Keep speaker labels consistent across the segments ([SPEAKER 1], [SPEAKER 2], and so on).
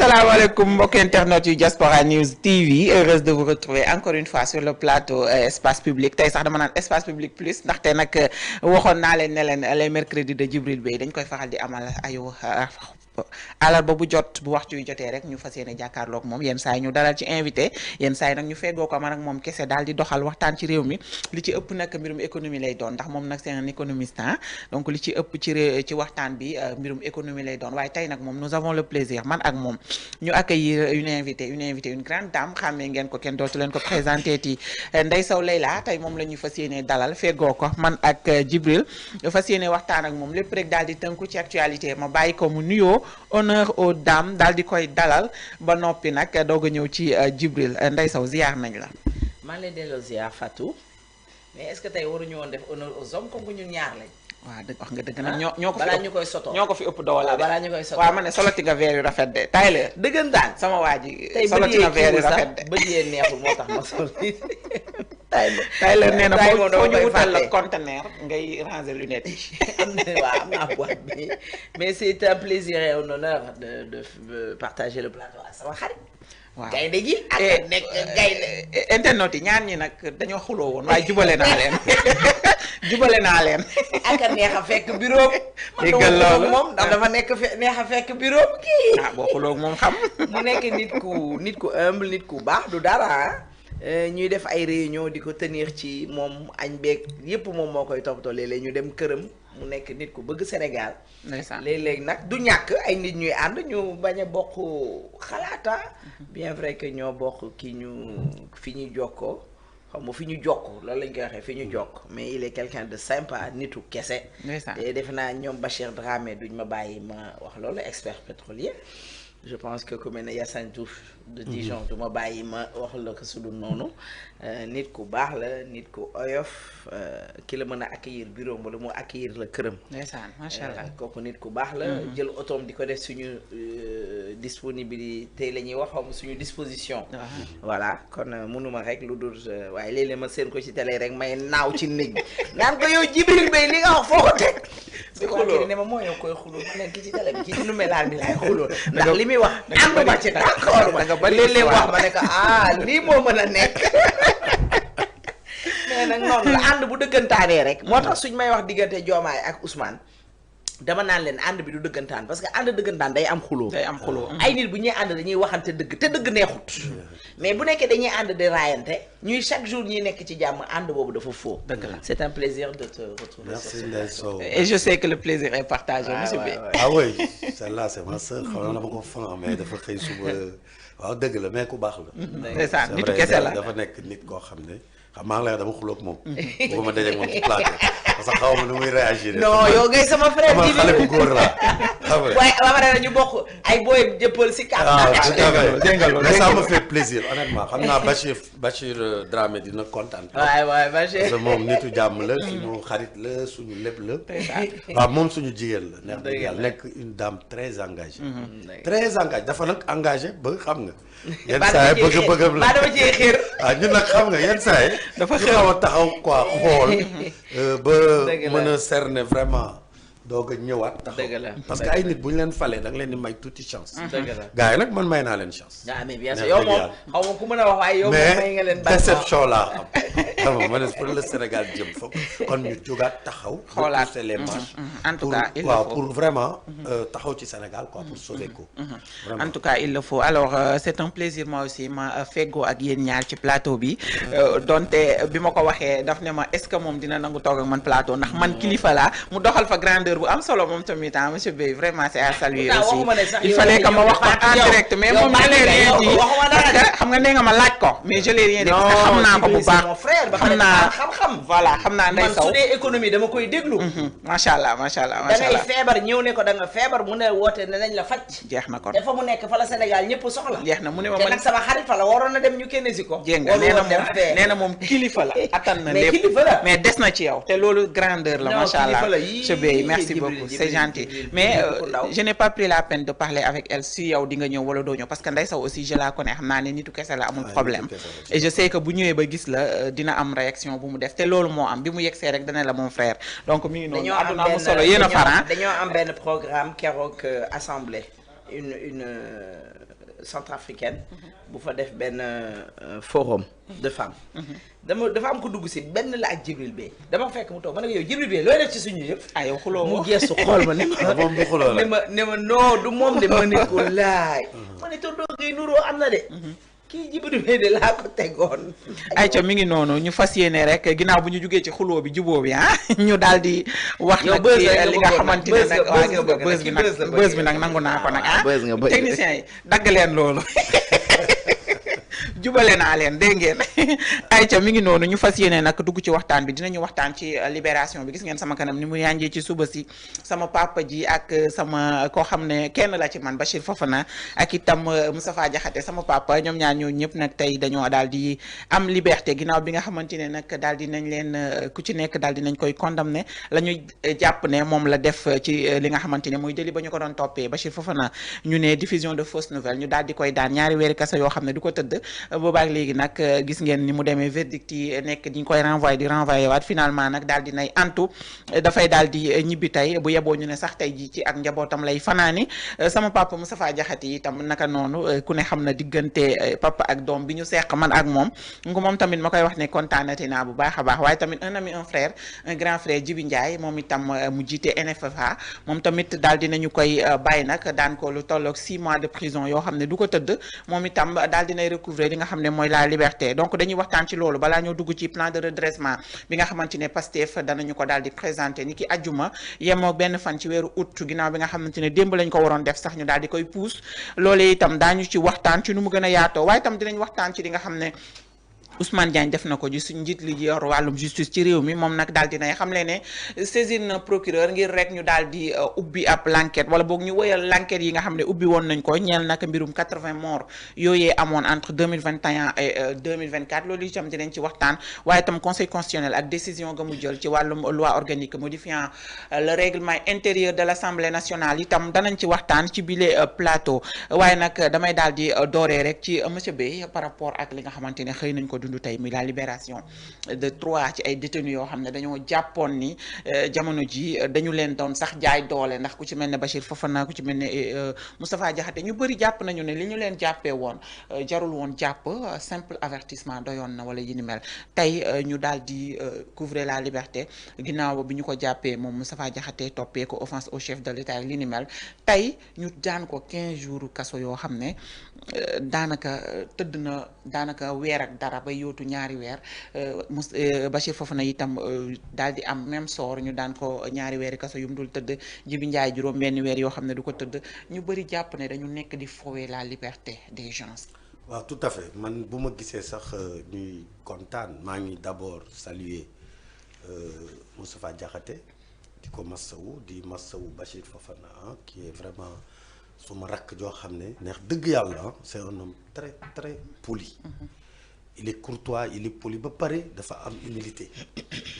[SPEAKER 1] asalaamaaleykum mbokk internet yu Diaspora News TV, heureuse de vous retrouver encore une fois sur le plateau espace public tey sax dama naan espace public plus ndaxte nag waxoon naa leen ne leen les mercredis de Djibril Bey dañ koy faral di amal ayu alarba bu jot bu waxtu yu jotee rek ñu fas yéene jàkkaarloog moom yenn saa yi ñu dalal ci invité yenn saa yi nag ñu feggoo ko man ak moom kese daal di doxal waxtaan ci réew mi li ci ëpp nag mbirum économie lay doon ndax moom nag c'est un économiste donc li ci ëpp ci waxtaan bi mbirum économie lay doon waaye tey nag moom nous avons le plaisir man ak moom ñu accueillir une grande dame xàmmee ngeen ko kenn dootu leen ko présenté ti Ndeye Sow Leila tey moom la ñu fas yéene dalal feggoo ko man ak Djibril fas yéene waxtaan ak moom lépp rek daal di tënku ci actualité ma bàyyi ko mu nuyoo honneur aux dames daal di koy dalal ba noppi nag doog a ñëw ci Djibril Ndeye Sow ziar nañ la.
[SPEAKER 2] maa ngi lay delloo ziar Fatou mais est-ce que tey waruñu woon def honneur aux hommes comme que ñun ñaar lañ.
[SPEAKER 1] waaw dëgg wax nga dëgg nag ñoo ko fi
[SPEAKER 2] balaa ñu koy soto
[SPEAKER 1] ñoo ko fi ëpp doole
[SPEAKER 2] balaa ñu koy soto
[SPEAKER 1] waaw ma ne soloti nga verre yu rafet de tay la
[SPEAKER 2] dëggantaan
[SPEAKER 1] sama waa ji
[SPEAKER 2] tey
[SPEAKER 1] soloti nga verre yu rafet de
[SPEAKER 2] bët yee neexul moo tax ma sol
[SPEAKER 1] tay la nee na foo ñu wutal la conteneur ngay ranger lunettes yi
[SPEAKER 2] waaw am naa boîte bi mais c'est un plaisir et un honneur de partager le plateau ak sama xarit
[SPEAKER 1] waaw
[SPEAKER 2] gaynde gi ak nekk gaynde
[SPEAKER 1] internet yi ñaar ñi nag dañoo xuloo woon waaye jubale naa leen jubale naa leen
[SPEAKER 2] ak a neex a fekk bureau
[SPEAKER 1] déggal loolu
[SPEAKER 2] moom ndax dafa nekk neex a fekk bureau kii
[SPEAKER 1] boo xuloo moom xam
[SPEAKER 2] mu nekk nit ku humble nit ku baax du dara ñuy def ay réunion di ko tenir ci moom añ beeg yépp moom moo koy toppatoo léeg-léeg ñu dem këram mu nekk nit ku bëgg Sénégal léeg-léeg nag du ñàkk ay nit ñuy ànd ñu bañ a bokk xalaata bien vrai que ñoo bokk fi ñu jokkoo xam nga fi ñu jokk loolu lañ koy waxee fi ñu jokk mais il est quelqu'un de sympa nitu kese te defe naa ñoom Bachir Dramé duñ ma bàyyi ma wax loolu expert pétrolier je pense que ku mel ne Yassane Diouf de Dijon du ma bàyyi ma wax la ko su dul noonu nit ku baax la nit ku oyof ki la mën a accueillir bureau wala mu accueillir la këram.
[SPEAKER 1] ndeysaan macha allah
[SPEAKER 2] kooku nit ku baax la. jël otoom di ko def suñu disponibilité la ñuy wax suñu disposition. voilà kon mënuma rek lu dul waaye léeg-léeg ma seen ko ci télé rek may naaw ci néeg bi naan ko yow Djibril Bey li nga wax foo ko teg. di xuloo ne ma moo yow koy xuloo ma nekk ci télé bi ci nu melaal bi laay xuloo ndax li muy wax ànd ma ci d'accord ma léeg-léeg wax ma ne ko lii moo mën a nekk mais nag noonu la ànd bu dëggantaanee rek moo tax suñ may wax diggante Diomaye ak Ousmane dama naan leen ànd bi du dëggantaan parce que ànd dëggantaan day am xuloo ay nit bu ñuy ànd dañuy waxante dëgg te dëgg neexut mais bu nekkee dañuy ànd di raayante ñuy chaque jour ñuy nekk ci jàmm ànd boobu dafa faux.
[SPEAKER 1] dëgg la
[SPEAKER 2] c'est un plaisir de te retrouver.
[SPEAKER 3] Merci Ndeye Sow.
[SPEAKER 1] Et je sais que le plaisir est partagé monsieur Bey.
[SPEAKER 3] ah oui celle-là c'est ma sœur xam na dama ko fan mais dafa xëy suba waaw dëgg la mais ku baax la.
[SPEAKER 1] ndeysaan nitu kese la
[SPEAKER 3] dafa nekk nit koo xam ne xam maa ngi lay dama xuloo ak moom. bu ma dajeeg moom ci plateau parce que xaw ma nu muy réagir.
[SPEAKER 2] non yow ngay sama frère
[SPEAKER 3] bi xale bu góor laa xam nga.
[SPEAKER 2] waaye ba pare ñu bokk ay booy jëppal si kàddu.
[SPEAKER 3] mais ça me fait plaisir honnêtement xam naa Bachir Dramé dina kontaan.
[SPEAKER 2] waay Bachir
[SPEAKER 3] parce que moom nitu jàmm la suñu xarit la suñu lépp la. waaw moom suñu jigéen la. neex dëgg yàlla nekk une dame très engagée. très engagée dafa nag engagé ba xam nga. yenn saa yi bëgg-bëggam la
[SPEAKER 2] dama cee xër.
[SPEAKER 3] waaw ñun nag xam nga yenn saa yi dafa xaw a taxaw quoi xool ba mën a cerner vraiment doog a ñëwaat taxaw parce que ay nit bu ñu leen falee da nga leen di may tuuti chance. gars yi nag man may naa leen chance.
[SPEAKER 2] mais bien sûr yow moom xaw ma ku mën a wax waaye yow moom may nga leen
[SPEAKER 3] mais déception laa xam nga ma ne pour le Sénégal jëm foog kon ñu jógaat taxaw.
[SPEAKER 1] xoolaat
[SPEAKER 3] pousser les marches.
[SPEAKER 1] en tout cas il le
[SPEAKER 3] waaw
[SPEAKER 1] faut
[SPEAKER 3] pour vraiment taxaw ci Sénégal quoi pour sauver ko.
[SPEAKER 1] en tout cas il le faut alors c'est un plaisir moi aussi ma feggoo ak yéen ñaar ci plateau bi donte bi ma ko waxee daf ne ma est-ce que moom dina nangu toog ak man plateau ndax man kilifa laa mu doxal fa grandeur bu am solo moom tamit monsieur Bey vraiment c'est à saluer aussi il fallait que ma wax ko en direct mais moom je l'ai rien dit parce que xam nga nee nga ma laaj ko mais je l'ai rien dit parce que xam naa ko bu baax xam naa
[SPEAKER 2] xam-xam
[SPEAKER 1] voilà xam naa Ndeye Sow
[SPEAKER 2] man su dee économie dama koy déglu
[SPEAKER 1] macha allah macha allah
[SPEAKER 2] da ngay feebar ñëw ne ko da nga feebar mu ne woote ne nañ la faj
[SPEAKER 1] jeex na kon
[SPEAKER 2] dafa mu nekk fa la Sénégal ñëpp soxla
[SPEAKER 1] jeex na mu ne ma
[SPEAKER 2] te nag sama xarit fa la waroon na dem ñu kenn si ko
[SPEAKER 1] jéeg nga nee na moom kilifa la attan na lépp mais des na ci yow te loolu grandeur la macha allah monsieur Bey merci beaucoup c'est gentil mais je n'ai pas pris la peine de parler avec elle si yow di nga ñëw wala doo ñëw parce que Ndeye Sow aussi je la connais xam naa ne nitu kese la amul problème et je sais que bu ñëwee ba gis la dina am réaction bu mu def te loolu moo am bi mu yegsee rek dana la mon frère donc mi ngi noonu àdduna am solo yéen a faran
[SPEAKER 2] dañoo am benn programme keroog assemblée une centrafricaine bu fa def benn forum de femmes dafa am ko dugg si benn la ak Djibril Bey dama fekk mu toog ma ne ko yow Djibril Bey looy def ci suñu yëpp
[SPEAKER 1] yow xuloo
[SPEAKER 2] mu geesu xool ma ne ma non du moom de ma ne ko laay ma ne tonton Gueye nuroo am na de kii Djibril Bey de laa ko tegoon.
[SPEAKER 1] ayca mi ngi noonu ñu fas yéene rek ginnaaw bu ñu jugee ci xuloo bi juboo bi ñu daal di wax nag ci li nga xamante ne nag waa gis nga bës bi nag nangu naa ko nag technicien yi dagg leen loolu jubale naa leen dégg ngeen ayca mi ngi noonu ñu fas yéene nag dugg ci waxtaan bi dinañu waxtaan ci libération bi gis ngeen sama kanam ni mu yanjee ci suba si sama papa ji ak sama koo xam ne kenn la ci man Bachir Fofana ak itam Moustapha Diakhaté sama papa ñoom ñaar ñoo ñëpp nag tey dañoo daal di am liberté ginnaaw bi nga xamante ne nag daal di nañ leen ku ci nekk daal di nañ koy condamné la ñuy jàpp ne moom la def ci li nga xamante ne mooy délit ba ñu ko doon toppee Bachir Fofana ñu ne diffusion de fausses nouvelles ñu daal di koy daan ñaari weeri kaso yoo xam ne du ko tëdd boobaak léegi nag gis ngeen ni mu demee verdict yi nekk diñ koy renvoyé waat finalement nag daal di nay antu dafay daal di ñibbi tey bu yeboo ñu ne sax tey ji ci ak njabootam lay fanaani sama papa Moustapha Diakhaté itam naka noonu ku ne xam na diggante papa ak doom bi ñu seq man ak moom moom tamit ma koy wax ne kontaanati naa bu baax a baax waaye tamit un ami un frère un grand frère Djibi Ndiaye moom itam mu jiite NFFA moom tamit daal dinañu koy bàyyi nag daan ko lu tolloog 6 mois de prison yoo xam ne du ko tëdd moom itam daal dinay recouvrer li nga xam ne mooy la liberté donc dañuy waxtaan ci loolu balaa ñoo dugg ci plan de redressement bi nga xamante ne Pastef danañu ko daal di présenté ni ki ajjuma yemoo benn fan ci weeru août ginnaaw bi nga xamante ne démb lañ ko waroon def sax ñu daal di koy puus loolee itam daañu ci waxtaan ci nu mu gën a yaatoo waaye itam dinañ waxtaan ci li nga xam ne Ousmane Diagne def na ko ji suñ njiit li yor wàllum justice ci réew mi moom nag daal dinay xam le ne saisir na procureur ngir rek ñu daal di ubbi ab l'enquête wala boog ñu wëyal l'enquête yi nga xam ne ubbi woon nañ ko ñeel nag mbirum 80 morts yooyee amoon entre 2021 et 2024 loolu itam dinañ ci waxtaan waaye itam conseil constitutionnel ak décision ga mu jël ci wàllum loi organique modifiant le règlement intérieur de l'Assemblée nationale itam danañ ci waxtaan ci bile plateau waaye nag damay daal di dooree rek ci monsieur Bey par rapport ak li nga xamante ne xëy nañ ko du tey muy la libération de 3 ci ay détenus yoo xam ne dañoo jàppoon ni jamono ji dañu leen doon sax jaay doole ndax ku ci mel ne Bachir Fofana ku ci mel ne Moustapha Diakhaté ñu bëri jàpp nañu ne li ñu leen jàppee woon jarul woon jàpp simple avertissement doyoon na wala yi ni mel tey ñu daal di couvrer la liberté ginnaaw bi ñu ko jàppee moom Moustapha Diakhaté toppee ko offense au chef de l'État ak li ni mel tey ñu daan ko 15 jours kaso yoo xam ne daanaka tëdd na daanaka weer ak dara ba yootu ñaari weer Bachir Fofana itam daal di am même sort ñu daan ko ñaari weeri kaso yu mu dul tëdd Djibi Ndiaye juróom benn weer yoo xam ne du ko tëdd ñu bëri jàpp ne dañu nekk di fowee la liberté des gens.
[SPEAKER 3] waaw tout à fait man bu ma gisee sax ñuy kontaan maa ngi d'abord saluer Moustapha Diakhaté di ko massawu di massawu Bachir Fofana qui est vraiment suma rakk joo xam ne neex dëgg yàlla c'est un homme très très poli. Il est courtois il est poli ba pare dafa am humilité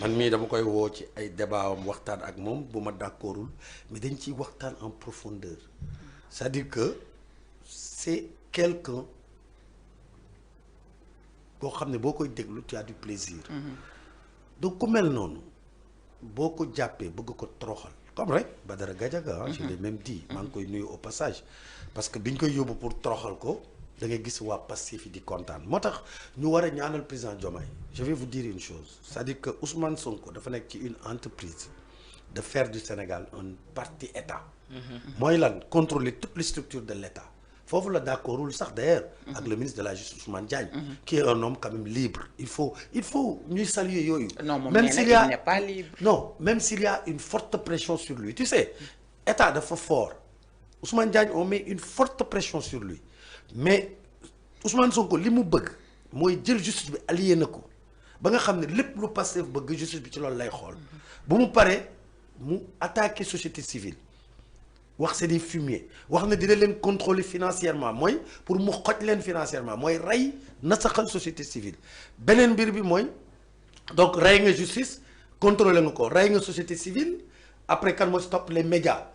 [SPEAKER 3] man mii dama koy woo ci ay débat am waxtaan ak moom bu ma d'accordul mais dañ ciy waxtaan en profondeur c'est-à-dire que c'est quelqu'un boo xam ne boo koy déglu tu as du plaisir. donc ku mel noonu boo ko jàppee bëgg ko toroxal comme rek Badara Gadiaga je l'ai même dit maa ngi koy nuyu au passage parce que biñ koy yóbbu pour toroxal ko da ngay gis waa Pastef yi di kontaan moo tax ñu war a ñaanal président Diomaye je vais vous dire une chose c'est-à-dire que Ousmane Sonko dafa nekk ci une entreprise de faire du Sénégal un parti État. mooy lan contrôler toutes les structures de l'État foofu la d'accordul sax d'ailleurs ak le ministre de la justice Ousmane Diagne qui est un homme quand même libre il faut ñuy saluer yooyu.
[SPEAKER 1] non moom il n'est pas libre.
[SPEAKER 3] non même s'il y a une forte pression sur lui tu sais État dafa fort Ousmane Diagne on met une forte pression sur lui. mais Ousmane Sonko li mu bëgg mooy jël justice bi allié na ko ba nga xam ne lépp lu Pastef bëgg justice bi ci loolu lay xool bu mu paree mu attaquer société civile wax c'est des fumiers wax na dina leen contrôler financièrement mooy pour mu xoj leen financièrement mooy rey nasaxal société civile beneen mbir bi mooy donc rey nga justice contrôler nga ko rey nga société civile après kan moo stop les médias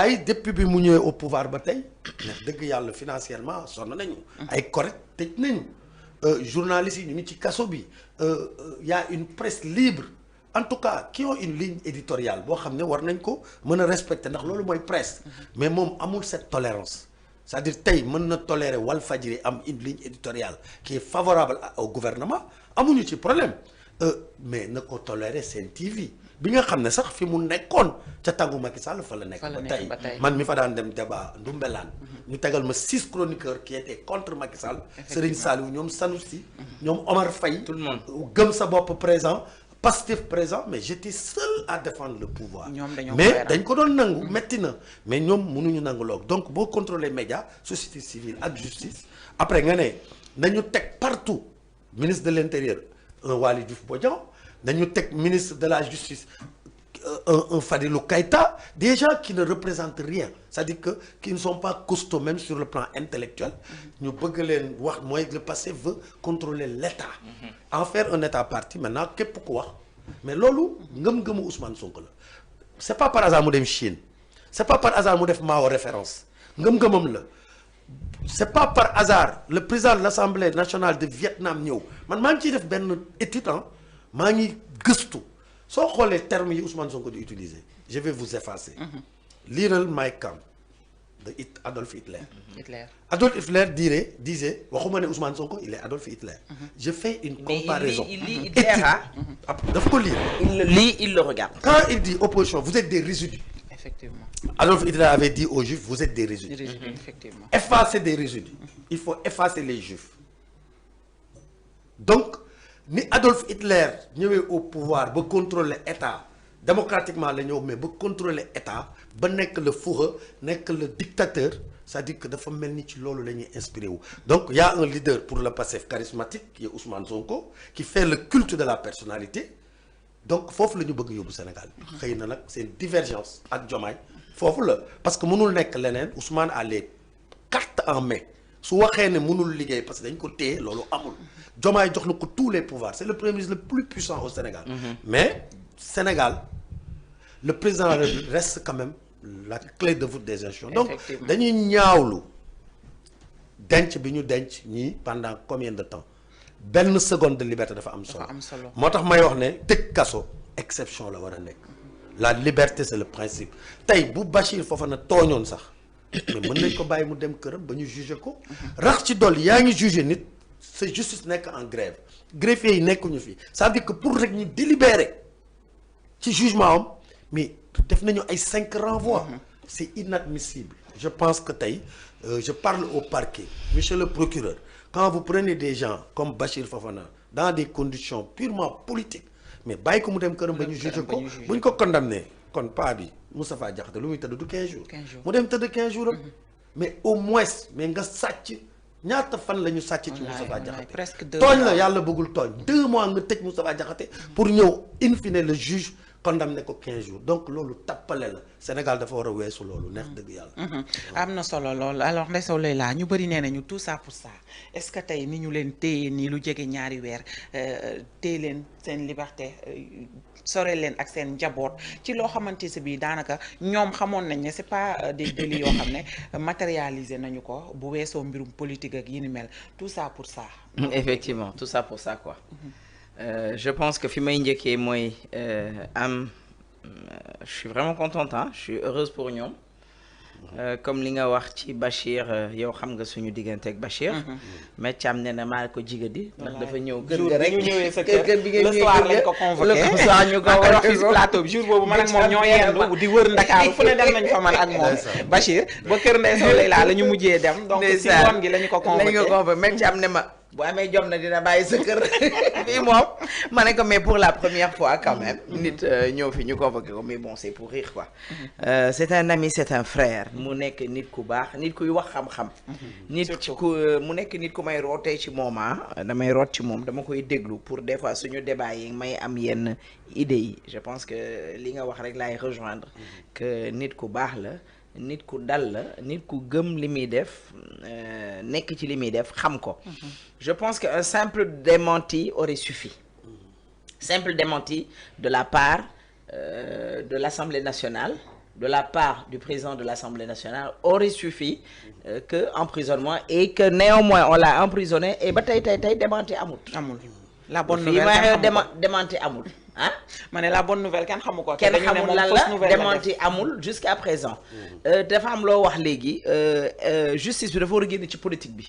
[SPEAKER 3] yi depuis bi mu ñëwee au pouvoir ba tey ndax dëgg yàlla financièrement sonn nañu ay correct tëj nañu journalistes yi ñu ngi ci kaso bi y a une presse libre en tout cas qui ont une ligne éditoriale boo xam ne war nañ ko mën a respecter ndax loolu mooy presse mais moom amul cette tolérance c'est-à-dire tey mën na tolérer Walfadjri am une ligne éditoriale qui est favorable au gouvernement amuñu ci problème mais na ko tolérer Sen TV bi nga xam ne sax fi mu nekkoon ca tàggu Macky Sall fa la nekk ba tey man mi fa daan dem débat Ndumbelaan ñu tegal ma 6 chroniqueurs qui étaient contre Macky Sall Serigne Saliou ñoom Sanoussi ñoom Omar Faye tout le monde gëm sa bopp présent Pastef présent mais j'étais seul à défendre le pouvoir mais dañ ko doon nangu metti na mais ñoom mënuñu nangu loolu donc boo contrôler média société civile ak justice après nga ne nañu teg partout ministre de l'intérieur un Waly Diouf Bodian nañu teg ministre de la justice un Fadilou Keïta des gens qui ne représentent rien c'est-à-dire que qui ne sont pas costauds même sur le plan intellectuel ñu bëgg leen wax mooy le passé veut contrôler l'État en faire un État parti maintenant képp ku wax mais loolu ngëm-ngëmu Ousmane Sonko la c'est pas par hasard mu dem Chine c'est pas par hasard mu def Mao référence ngëm-ngëmam la c'est pas par hasard le président de l'Assemblée nationale de Vietnam ñëw man maa ngi ciy def benn étude maa ngi gëstu soo xoolee termes yi Ousmane Sonko di utiliser je vais vous effacer liiral Mein Kampf de Adolf Hitler. Adolf Hitler disait waxuma ne Ousmane Sonko il est Adolf Hitler. Je fais une comparaison.
[SPEAKER 2] Il lit Hitler
[SPEAKER 3] daf ko lire.
[SPEAKER 2] Il le lit, il le regarde.
[SPEAKER 3] Quand il dit opposition, vous êtes des résidus.
[SPEAKER 1] Effectivement.
[SPEAKER 3] Adolf Hitler avait dit aux Juifs, vous êtes des résidus.
[SPEAKER 1] Effectivement.
[SPEAKER 3] Effacer des résidus. Il faut effacer les Juifs. Donc ni Adolf Hitler ñëwee au pouvoir ba contrôler État démocratiquement la ñëw mais ba contrôler État ba nekk le Führer nekk le dictateur c'est-à-dire que dafa mel ni ci loolu la ñuy inspiré wu. Donc il y a un leader pour le Pastef charismatique qui est Ousmane Sonko qui fait le culte de la personnalité donc foofu la ñu bëgg yóbbu Sénégal xëy na nag seen divergence ak Diomaye foofu la parce que mënul nekk leneen Ousmane a les cartes en main su waxee ne mënul liggéey parce que dañ ko téye loolu amul Diomaye jox na ko tous les pouvoirs c'est le premier ministre le plus puissant au Sénégal mais Sénégal le président de la République reste quand même la clé de voûte des institutions donc dañuy ñaawlu denc bi ñu denc ñii pendant combien de temps benn seconde de liberté dafa am solo moo tax may wax ne tëj kaso exception la war a nekk la liberté c'est le principe tey bu Bachir Fofana tooñoon sax mais mën nañ ko bàyyi mu dem këram ba ñu juger ko rax ci dolli yaa ngi juger nit sa justice nekk en grève greffier yi nekkuñu fi c'est-à-dire que pour rek ñu délibérer ci jugement am mais def nañu ay 5 renvois c'est inadmissible je pense que tey je parle au parquet monsieur le procureur quand vous prenez des gens comme Bachir Fofana dans des conditions purement politiques mais bàyyi ko mu dem këram ba ñu juger ko bu ñu ko condamné kon pas bi Moustapha Diakhaté lu muy tëdd du 15 jours mu dem tëdd 15 jours mais au moins mais nga sàcc ñaata fan la ñu sàcc ci Moustapha Diakhaté
[SPEAKER 1] presque
[SPEAKER 3] tooñ la yàlla bëggul tooñ 2 mois nga tëj Moustapha Diakhaté pour ñëw in fine le juge condamné ko 15 jours donc loolu tappale la Sénégal dafa war a weesu loolu neex dëgg yàlla
[SPEAKER 1] am na solo loolu alors Ndeye Sow Leila ñu bëri nee nañu tout ça pour ça est-ce que tey ni ñu leen téye nii lu jege ñaari weer téye leen seen liberté sore leen ak seen njaboot ci loo xamante si bii daanaka ñoom xamoon nañ ne c'est pas des délits yoo xam ne matérialisé nañu ko bu weesoo mbirum politique ak yi ni mel tout ça pour ça
[SPEAKER 2] effectivement tout ça pour ça quoi je pense que fi may njëkkee mooy je suis vraiment contente je suis heureuse pour ñoom comme li nga wax ci Bachir yow xam nga suñu diggante ak Bachir mais Thiam ne na maa ko jigadi ndax dafa ñëw kër ga rek kër bi ngeen
[SPEAKER 1] le soir lañ ko convoqué le soir ñu ko wax ci plateau bi jour boobu man ak moom ñoo yendu di wër Ndakaaru fu ne dem nañ fa man ak moom Bachir ba kër Ndeye Sow Leila la ñu mujjee dem donc si ngoon gi la ñu ko convoqué
[SPEAKER 2] mais Thiam ne ma bu amee jom na dina bàyyi sa kër fii moom ma ne ko mais pour la première fois quand même nit ñëw fi ñu convoqué ko mais bon c'est pour rire quoi c'est un ami c'est un frère mu nekk nit ku baax nit kuy wax xam-xam nit ku mu nekk nit ku may rootee ci moom damay root ci moom dama koy déglu pour des fois suñu débat yi may am yenn idées yi je pense que li nga wax rek laay rejoindre que nit ku baax la nit ku dal la nit ku gëm li muy def nekk ci li muy def xam ko je pense que un simple démenti aurait suffi simple démenti de la part de l'Assemblée nationale de la part du président de l'Assemblée nationale aurait suffi que emprisonnement et que néanmoins on l'a emprisonné et ba tey démenti amul
[SPEAKER 1] la bonne nouvelle
[SPEAKER 2] démenti amul ah.
[SPEAKER 1] ma ne la bonne nouvelle kenn xamu ko.
[SPEAKER 2] kenn xamul lan la démenti amul jusqu'à présent. dafa am loo wax léegi justice bi dafa war a génn ci politique bi.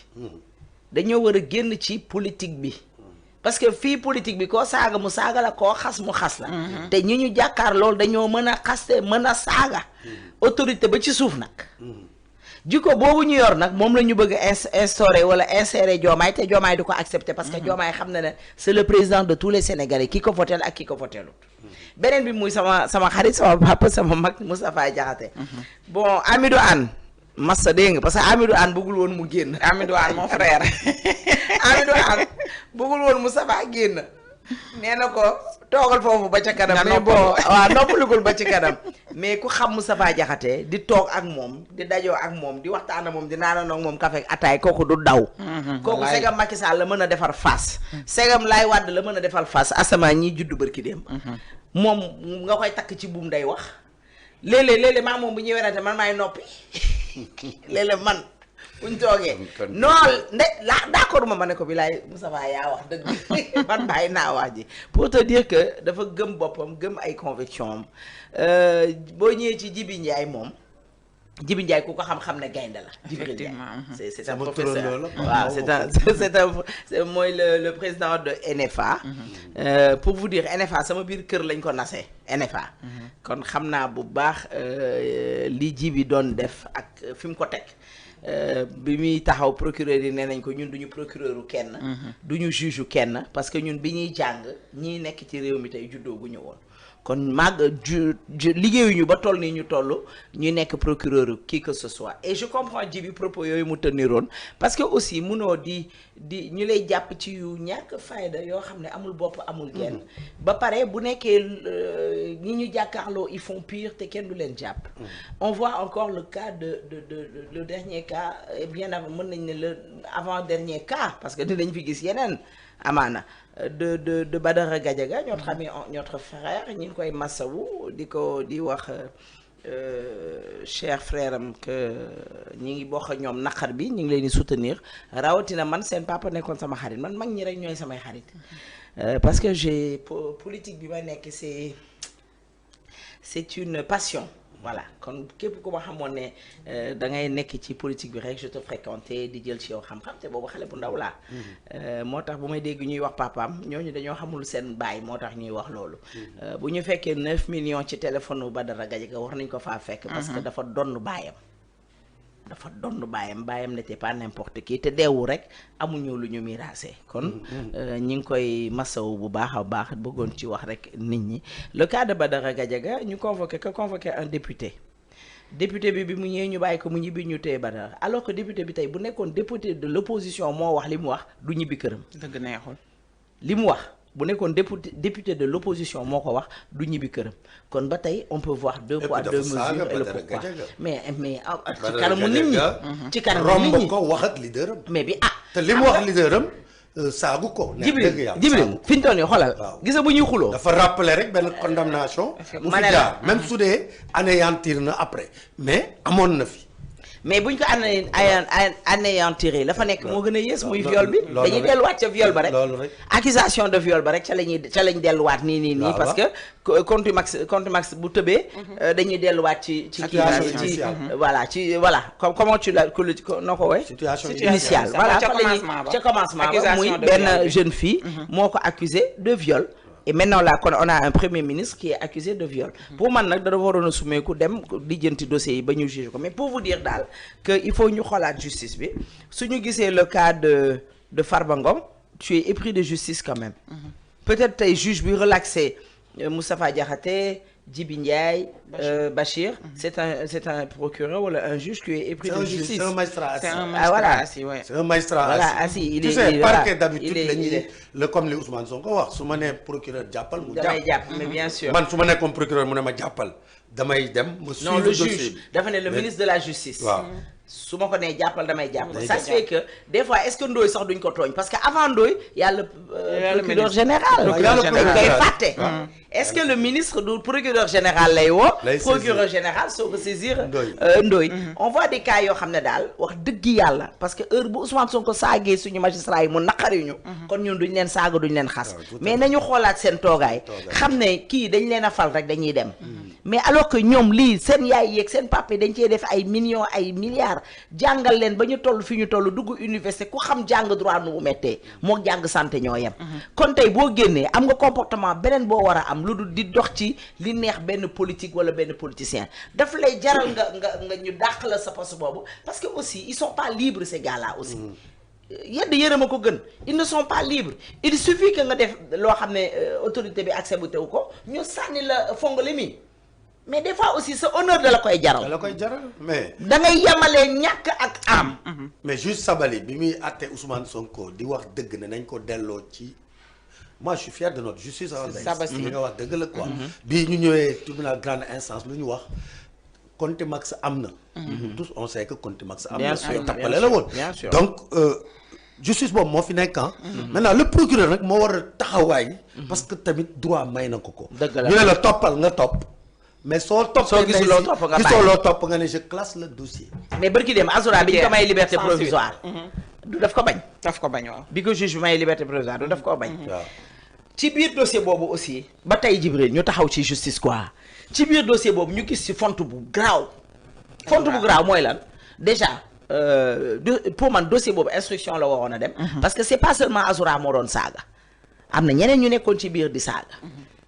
[SPEAKER 2] dañoo war a génn ci politique bi. parce que fii politique bi koo saaga mu saaga la koo xas mu xas la. te ñi ñu jàkkaar loolu dañoo mën a xaste mën a saaga. autorité ba ci suuf nag. jikko boobu ñu yor nag moom la ñu bëgg instaurer wala insérer Diomaye te Diomaye du ko accepter parce que Diomaye xam na ne c'est le président de tous les Sénégalais ki ko votel ak ki ko votelut beneen bi muy sama xarit sama papa sama mag Moustapha Diakhaté bon Amidou Anne massa dégg nga parce que Amidou Anne bëggul woon mu génn
[SPEAKER 1] Amidou Anne mon frère
[SPEAKER 2] Amidou Anne bëggul woon Moustapha génn nee na ko toogal foofu ba ca kanam mais bon waaw noppalugul ba ci kanam mais ku xam Moustapha Diakhaté di toog ak moom di dajoo ak moom di waxtaan ak moom di naanandoo ak moom café ak ataay kooku du daw kooku segam Macky Sall la mën a defar face segam Laye Wade la mën a defar face asamaan ñi juddu bërki dem moom nga koy takk ci buum day wax léeg-léeg maa moom bu ñuy werante man maay noppi léeg-léeg man buñ toogee non d'accord ma ne ko bi laay Moustapha yaa wax dëgg man bàyyi naa wax ji pour te dire que dafa gëm boppam gëm ay conviction am boo ñëwee ci Djibi Ndiaye moom Djibi Ndiaye ku ko xam-xam ne gaynde la Djibril Ndiaye c'est un professeur waaw c'est mooy le président de NFA pour vous dire NFA sama biir kër lañ ko nasee NFA kon xam naa bu baax li Djibi doon def ak fi mu ko teg bi muy taxaw procureur yi nee nañ ko ñun duñu procureuru kenn duñu juge kenn parce que ñun bi ñuy jàng ñii nekk ci réew mi tey juddoo gu ñu woon kon liggéeyuñu ba toll nii ñu toll ñu nekk procureur qui que ce soit et je comprends Djibi propos yooyu mu teniroon parce que aussi munoo di ñu lay jàpp ci yu ñàkk fayda yoo xam ne amul bopp amul genn ba pare bu nekkee ñi ñu jàkkaarloo ils font pire te kenn du leen jàpp on voit encore le cas de le dernier cas et bien avant mën nañ ne le avant dernier cas parce que dinañ fi gis yeneen amaana de Badara Gadiaga notre frère ñi ngi koy massawu di wax cher frère am que ñi ngi bokk ñoom naqar bi ñu ngi leen di soutenir rawatina man seen papa nekkoon sama xarit man mag ñi rek ñooy samay xarit parce que j'ai politique bi ma nekk c'est une passion voilà kon képp ku ma xamoon ne da ngay nekk ci politique bi rek je te fréquenté di jël ci yow xam-xam te boobu xale bu ndaw laa moo tax bu may dégg ñuy wax papaam ñooñu dañoo xamul seen baay moo tax ñuy wax loolu bu ñu fekkee 9 millions ci téléphone bu Badara Gadiaga war nañ ko faa fekk parce que dafa donn baayam n'était pas n'importe qui te deewu rek amuñu lu ñu miraasee kon ñi ngi koy masaw bu baax a baax bëggoon ci wax rek nit ñi le cas de Badara Gadiaga ñu convoqué un député bi mu ñëwee ñu bàyyi ko mu ñibbi ñu téye Badara alors que député bi tey bu nekkoon député de l'opposition moo wax li mu wax du ñibbi këram
[SPEAKER 1] dëgg neexul
[SPEAKER 2] li mu wax bu nekkoon député de l'opposition moo ko wax du ñibbi këram kon ba tey on peut voir deux poids deux mesures et le pourquoi mais ci kanamu nit ñi ci kanamu nit ñi
[SPEAKER 3] romb ko wax ak leader am
[SPEAKER 2] mais bi
[SPEAKER 3] te li mu wax leader am saagu ko
[SPEAKER 2] Jibril fi ñu toll nii xoolal gis nga bu ñuy xuloo
[SPEAKER 3] dafa rappeler rek benn condamnation mu fi jaar même su dee anéantir na après mais amoon na fi
[SPEAKER 2] mais buñ ko anéantir la fa nekk moo gën a yées muy viol bi dañuy delluwaat ca viol ba rek accusation de viol ba rek ca lañ delluwaat nii parce que contre max bu tëbee dañuy delluwaat ci voilà comment tu la noo ko woy initial voilà ca commencement ba muy benn jeune fille moo ko accusé de viol et maintenant là on a un premier ministre qui est accusé de viol pour man nag dara waroon a sumeeku dem lijjanti dossiers yi ba ñu juge ko mais pour vous dire daal que il faut ñu xoolaat justice bi su ñu gisee le cas de Farba Ngom tu es épris de justice quand même peut-être tey juge bi relaxé Moustapha Diakhaté Djibi Ndiaye Bachir c'est un procureur wala un juge qui est épris de justice
[SPEAKER 3] c'est un magistrat assis
[SPEAKER 2] c'est un magistrat assis
[SPEAKER 3] tu sais parquet d'habitude la comme li Ousmane Sonko wax su ma nee procureur jàppal mu
[SPEAKER 2] jàpp mais bien sûr
[SPEAKER 3] man su ma nekkoon procureur mu ne ma jàppal damay dem
[SPEAKER 2] non le juge dafa ne le ministre de la justice waaw su ma ko nee jàppal damay jàpp ça se fait que des fois est-ce que Ndoye sax duñ ko tooñ parce que avant Ndoye y a le procureur général dañ koy fàtte est-ce que le ministre du procureur général lay woo procureur général soo ko saisir Ndoye on voit des cas yoo xam ne daal wax dëgg yàlla parce que heure bu Ousmane Sonko saagee suñu magistrat yi mu naqari ñu kon ñun duñ leen saaga duñ leen xas mais nañu xoolaat seen toogaay xam ne kii dañ leen a fal rek dañuy dem mais alors que ñoom lii seen yaay yeeg seen papa dañ cee def ay millions ay milliards jàngal leen ba ñu toll fi ñu toll dugg université ku xam jàng droit nu mu mettee moo jàng santé ñoo yem kon tey boo génnee am nga comportement beneen boo war a am lu dul di dox ci li neex benn politique wala benn politicien daf lay jaral nga ñu dàq la sa poste boobu parce que aussi ils sont pas libres ces gars-là aussi yedd yërëm a ko gën ils ne sont pas libres il suffit que nga def loo xam ne autorité bi accepté wu ko ñu sànni la fongale mi mais des fois aussi sa honneur da la koy jaral.
[SPEAKER 3] mais.
[SPEAKER 2] da ngay yemalee ñàkk ak am.
[SPEAKER 3] mais juste Sabali bi muy àtte Ousmane Sonko di wax dëgg ne nañ ko delloo ci moi je suis fier de notre justice.
[SPEAKER 2] Sabasi
[SPEAKER 3] li nga wax dëgg la quoi. bii ñu ñëwee tribunal grande instance lu ñu wax contumace am na. tous on sait que contumace am na.
[SPEAKER 2] bien
[SPEAKER 3] tappale la woon. donc justice boobu moo fi nekk maintenant le procureur nag moo war a taxawaay. parce que tamit droit may na ko ko.
[SPEAKER 2] dëgg la
[SPEAKER 3] ñu ne la toppal nga topp. mais soo toppee
[SPEAKER 2] gisuloo topp nga bàyyi
[SPEAKER 3] gisoo loo topp nga ne je classe le dossier.
[SPEAKER 2] mais barki dem Azura bi ñu ko may liberté provisoire. du daf ko bañ.
[SPEAKER 1] daf ko bañ waaw.
[SPEAKER 2] bi ko juge bi may liberté provisoire du daf koo bañ.
[SPEAKER 3] waaw
[SPEAKER 2] ci biir dossier boobu aussi. ba tey Djibril ñu taxaw ci justice quoi ci biir dossier boobu ñu gis ci font bu garaaw. font bu garaaw mooy lan déjà pour man dossier boobu instruction la waroon a dem. parce que c'est pas seulement Azura moo doon saaga. am na ñeneen ñu nekkoon ci biir di saaga.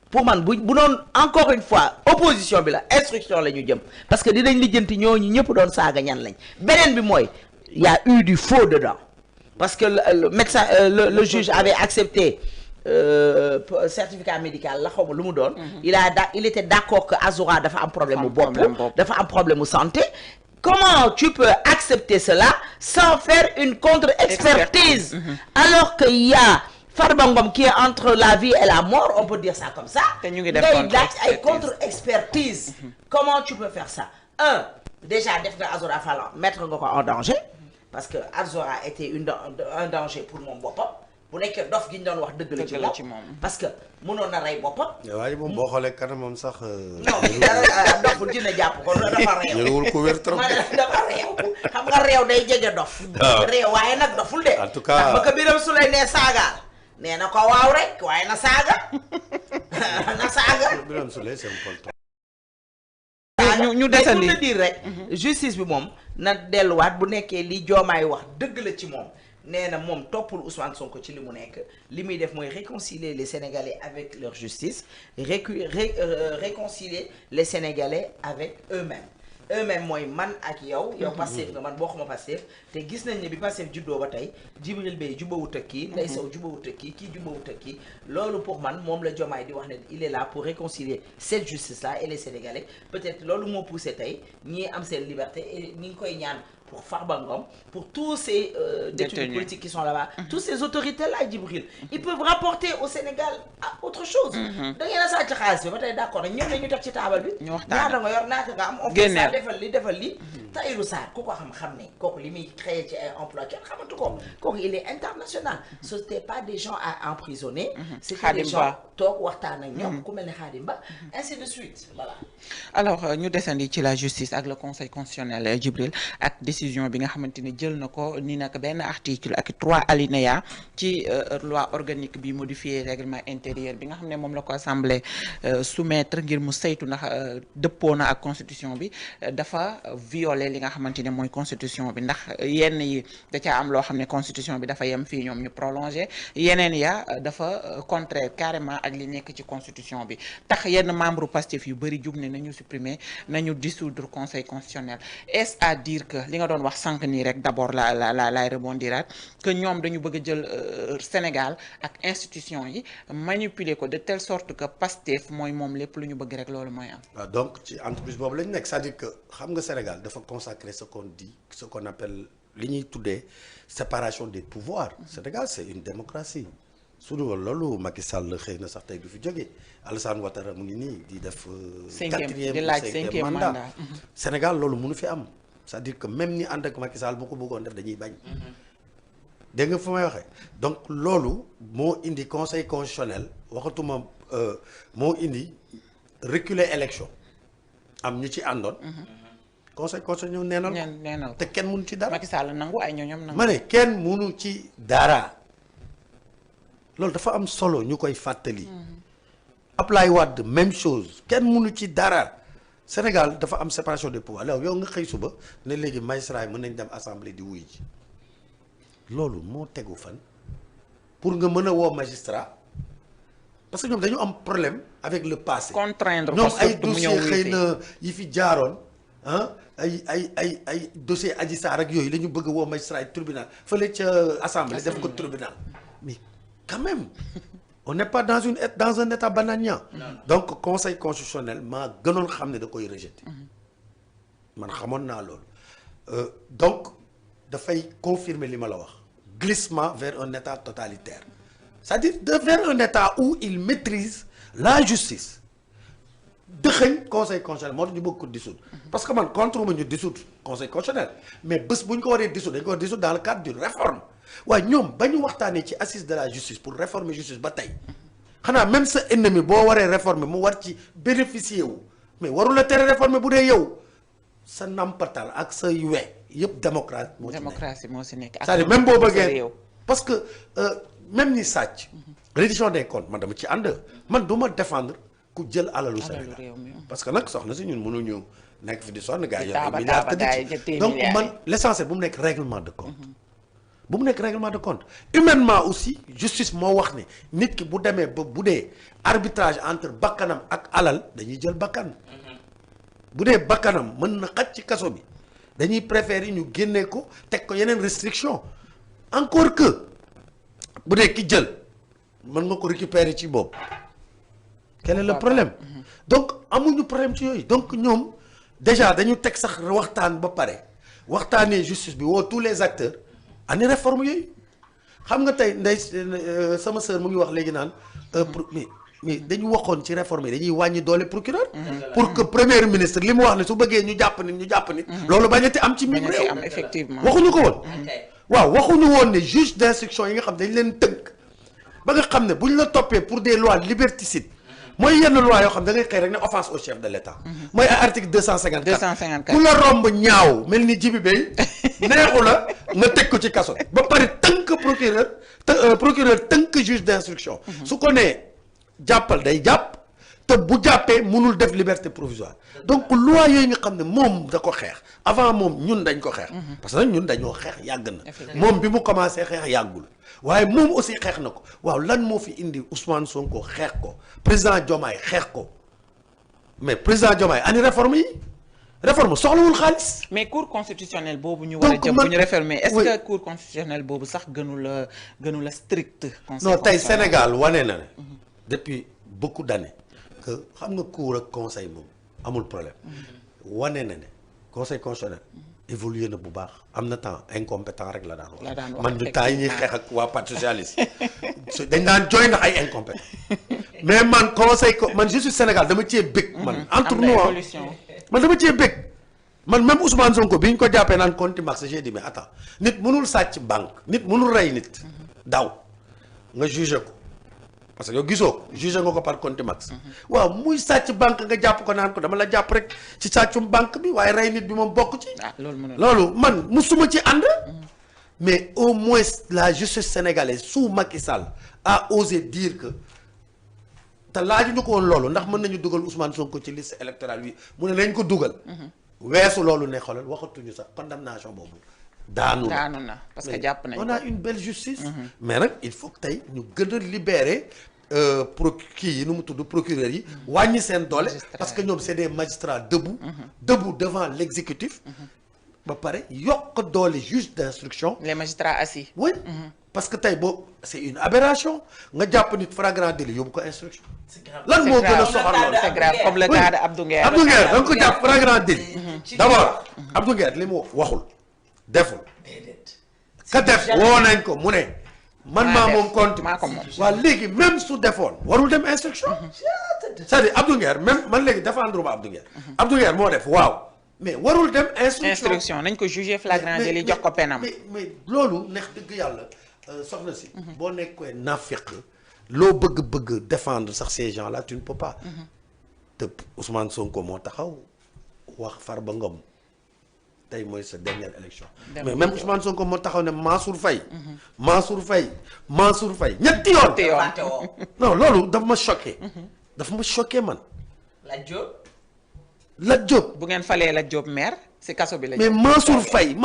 [SPEAKER 2] pour man bu doon encore une fois opposition bi la instruction la ñu jëm parce que dinañ lijjanti ñooñu ñëpp doon saaga ñan lañ beneen bi mooy y a eu du faux dedans parce que le médecin le juge avait accepté certificat médical la xaw ma lu mu doon il était d'accord que Azura dafa am problème mu bopp dafa am problème mu santé comment tu peux accepter cela sans faire une contre-expertise alors que y a Farba Ngom qui est entre la vie et la mort on peut dire ça comme ça ngay laaj ay contre-expertise comment tu peux faire ça déjà def nga Azura Fall mettre nga ko en danger parce que Azura était un danger pour moom boppam bu nekkee dof gi ñu doon wax dëgg la ci moom parce que mënoon na rey boppam
[SPEAKER 3] waaye moom boo xoolee kanamam sax
[SPEAKER 2] non doful dina jàpp ko dafa réew
[SPEAKER 3] ñëwul ko wér trop
[SPEAKER 2] dafa réew xam nga réew day jege dof réew waaye nag doful de
[SPEAKER 3] en tout cas
[SPEAKER 2] ndax ba ko Biram Souleye nee saagaal nee na ko waaw rek waaye na saaga na saaga.
[SPEAKER 3] Birame Souleye c'est un poltron.
[SPEAKER 2] ñu desandi pour te dire rek. justice bi moom na delluwaat bu nekkee li Diomaye wax dëgg la ci moom nee na moom toppul Ousmane Sonko ci li mu nekk li muy def mooy réconcilier les Sénégalais avec leur justice réconcilier les Sénégalais avec eux-mêmes mooy man ak yow Pastef nga man bokkuma Pastef te gis nañ ne bi Pastef juddoo ba tey Djibril Bey jubawut ak kii Ndeye Sow jubawut ak kii jubawut ak kii loolu pour man moom la Diomaye di wax ne il est là pour réconcilier cette justice là et les Sénégalais peut-être loolu moo poussé tey ñii am seen liberté et ñi ngi koy ñaan pour Farba Ngom pour tous ces détenus politiques qui sont là-bas tous ces autorités là Djibril ils peuvent rapporter au Sénégal à autre chose da ngeen a sàcc xaalis bi ba tey d'accord ñëw ne ñu teg ci taabal bi ñaata nga yor naata nga am on fait ça defal li Tahirou Sarr ku ko xam ne kooku li muy créé ci ay emploi kenn xamatu ko kooku il est international ce n'était pas des gens à emprisonner c'était des gens toog waxtaan ak ñoom ku mel ne Khadim Ba ainsi de suite voilà
[SPEAKER 1] alors ñu desandi ci la justice ak le conseil constitutionnel Djibril ak décision bi nga xamante ni jël na ko ni nag benn article ak 3 alinéa ci loi organique bi modifié règlement intérieur bi nga xam ne moom la ko assemblée soumettre ngir mu saytu ndax dëppoo na ak constitution bi dafa violer li nga xamante ne mooy constitution bi ndax yenn yi da caa am loo xam ne constitution bi dafa yem fii ñoom ñu prolongé yeneen ya dafa contraire carrément ak li nekk ci constitution bi tax yenn membre Pastef yu bëri jug ne nañu supprimer nañu dissoudre conseil constitutionnel est-ce à dire que li nga doon wax sànq nii rek d'abord laay rebondiraat que ñoom dañu bëgg a jël Sénégal ak institution yi manipuler ko de telle sorte que Pastef mooy moom lépp lu ñu bëgg rek loolu mooy am.
[SPEAKER 3] waaw donc ci entreprise boobu lañu nekk c'est-à-dire que xam nga Sénégal dafa consacrer ce qu'on appelle li ñuy tuddee séparation des pouvoirs. Sénégal c'est une démocratie. su dul loolu Macky Sall xëy na sax tey du fi jógee Alassane Ouattara mu ngi nii di def. cinquième mandat. Sénégal loolu mënu fi am. c'est-à-dire que même ñi ànd ak Macky Sall bu ko bëggoon def dañuy bañ. dégg nga fu may waxee donc loolu moo indi conseil constitutionnel waxatuma moo indi reculer élection am ñu ci àndoon. conseil ñëw neenal te kenn mënu ci dara.
[SPEAKER 1] Macky Sall nangu ay ñoñam nangu.
[SPEAKER 3] ma ne kenn mënu ci dara loolu dafa am solo ñu koy fàttali. Ablaye Wade même chose kenn mënu ci dara. Sénégal dafa am séparation des pouvoirs yow nga xëy suba ne léegi magistrat yi mën nañ dem assemblée di wuy ji loolu moo tegu fan pour nga mën a woo magistrat parce que ñoom dañu am problème avec le passé.
[SPEAKER 1] contraindre
[SPEAKER 3] ñoom ay dossier xëy na yi fi jaaroon ay dossier Adji Sarr ak yooyu la ñu bëgg a woo magistrat yi tribunal fële ca assemblée def ko tribunal mais quand même. On n'est pas dans un état bananian. Donc conseil constitutionnel maa gënoon xam ne da koy rejeter. man xamoon naa loolu. donc dafay confirmer li ma la wax. glissement vers un état totalitaire. c'est-à-dire vers un état où il maîtrise la justice. dëxëñ conseil constitutionnel moo tax ñu bëgg ko dissoudre. parce que man contre ma ñu dissoudre conseil constitutionnel mais bés bu ñu ko waree dissoudre dañu ko war dissoudre dans le cadre d'une réforme. waaye ñoom ba ñu waxtaanee ci assise de la justice pour réformer justice ba tey xanaa même sa ennemi boo waree réformer mu war ci bénéficier wu mais warul la tere réformer bu dee yow sa nampatal ak sa we yëpp démocratie moo ci nekk. c'est-à-dire même boo bëggee parce que même ni sàcc. reddition des comptes man dama ci ànd man du ma défendre ku jël alalu Sénégal parce que nag soxna si ñun mënuñu nekk fi di sonn gars yi milliards tëdd donc man l'essentiel bu mu nekk règlement de compte. bu mu nekk règlement de compte humainement aussi justice moo wax ne nit ki bu demee ba bu dee arbitrage entre bakkanam ak alal dañuy jël bakkan bu dee bakkanam mën na xaj ci kaso bi dañuy préférer ñu génnee ko teg ko yeneen restriction encore que bu dee ki jël mën nga ko récupérer ci boobu quel est le problème donc amuñu problème ci yooyu donc ñoom déjà dañu teg sax waxtaan ba pare waxtaanee justice bi woo tous les acteurs ani réforme yooyu xam nga tey ndey sama sœur mu ngi wax léegi naan mais dañu waxoon ci réforme yi dañuy wàññi doole procureur pour que premier ministre li mu wax ne su bëggee ñu jàpp nit loolu bañati am ci mim réew waxuñu ko woon waaw waxuñu woon ne juge d'instruction yi nga xam dañ leen tënk ba nga xam ne buñ la toppee pour des lois liberticides mooy yenn loi yoo xam da ngay xëy rek ne offense au chef de l'État mooy article 254 ku la romb ñaaw mel ni Jibi Bey neexu la nga teg ko ci kaso ba pare tënk procureur tënk juge d'instruction su ko nee jàppal day jàpp te bu jàppee mënul def liberté provisoire donc loi yooyu nga xam ne moom da ko xeex avant moom ñun dañ ko xeex parce que nag ñun dañoo xeex yàgg na moom bi mu commencé xeex yàggul waaye moom aussi xeex na ko waaw lan moo fi indi Ousmane Sonko xeex ko président Diomaye xeex ko mais président Diomaye ani réforme yi réforme soxlawul xaalis.
[SPEAKER 1] mais cour constitutionnelle boobu ñu war a jëm bu ñu réformer est-ce que cour constitutionnelle boobu sax gënu la strict.
[SPEAKER 3] non tey Sénégal wane na ne. depuis beaucoup d'années que xam nga cour ak conseil moom amul problème. wane na ne conseil constitutionnel. évolué na bu baax am na temps incompétent rek la daan wax man du temps yi ñuy xeex ak waa parti socialiste dañ daan jooy ndax ay incompétent mais man conseil man je suis Sénégal dama cee bëgg man entre nous man dama cee bëgg man même Ousmane Sonko bi ñu ko jàppee naan contumace j'ai dit mais attends nit mënul sàcc banque nit mënul rey nit daw nga jugé ko parce que yow gisoo ko jugé nga ko par contumace waaw muy sàcc banque nga jàpp ko naan ko dama la jàpp rek ci sàccum banque bi waaye rey nit bi moom bokk ci loolu man musuma ci ànd mais au moins la justice sénégalaise sous Macky Sall a osé dire que te laaju ñu ko woon loolu ndax mën nañu dugal Ousmane Sonko ci liste électorale bi mu ne nañ ko dugal weesu loolu ne xoolal waxatuñu sax condamnation boobu daanu
[SPEAKER 1] na parce que jàpp nañ
[SPEAKER 3] on a une belle justice mais nag il faut que tey ñu gën a libérer kii yi nu mu tudd procureur yi wàññi seen doole parce que ñoom c'est des magistrats debout devant l'exécutif ba pare yokk doole juge d'instruction
[SPEAKER 1] les magistrats assis
[SPEAKER 3] oui parce que tey boo c'est une aberration nga jàpp nit flagrant délit yóbbu ko instruction lan moo gën a soxal loolu
[SPEAKER 1] c'est grave comme le cas de Abdou Nguer
[SPEAKER 3] da nga ko jàpp flagrant délit d'abord Abdou Nguer li mu waxul deful ka def woo nañ ko mu ne man maa moom compte waaw léegi même su defoon warul dem instruction c'est-à-dire Abdou Nguer même man léegi défendre ma Abdou Nguer Abdou Nguer moo def waaw mais warul dem instruction
[SPEAKER 1] nañ ko juger flagrant délit jox ko penam
[SPEAKER 3] mais loolu neex dëgg yàlla soxna si boo nekkee nafiq loo bëgg défendre sax ces gens là tu ne peux pas. te Ousmane Sonko moo taxaw wax Farba Ngom tey mooy sa dernière élection. mais même Ousmane Sonko moo taxaw ne Mansour Faye. Mansour Faye ñetti yoon. non loolu dafa ma choqué. Man. Lat Diop.
[SPEAKER 1] bu ngeen falee Lat Diop maire si kaso bi la.
[SPEAKER 3] mais Mansour Faye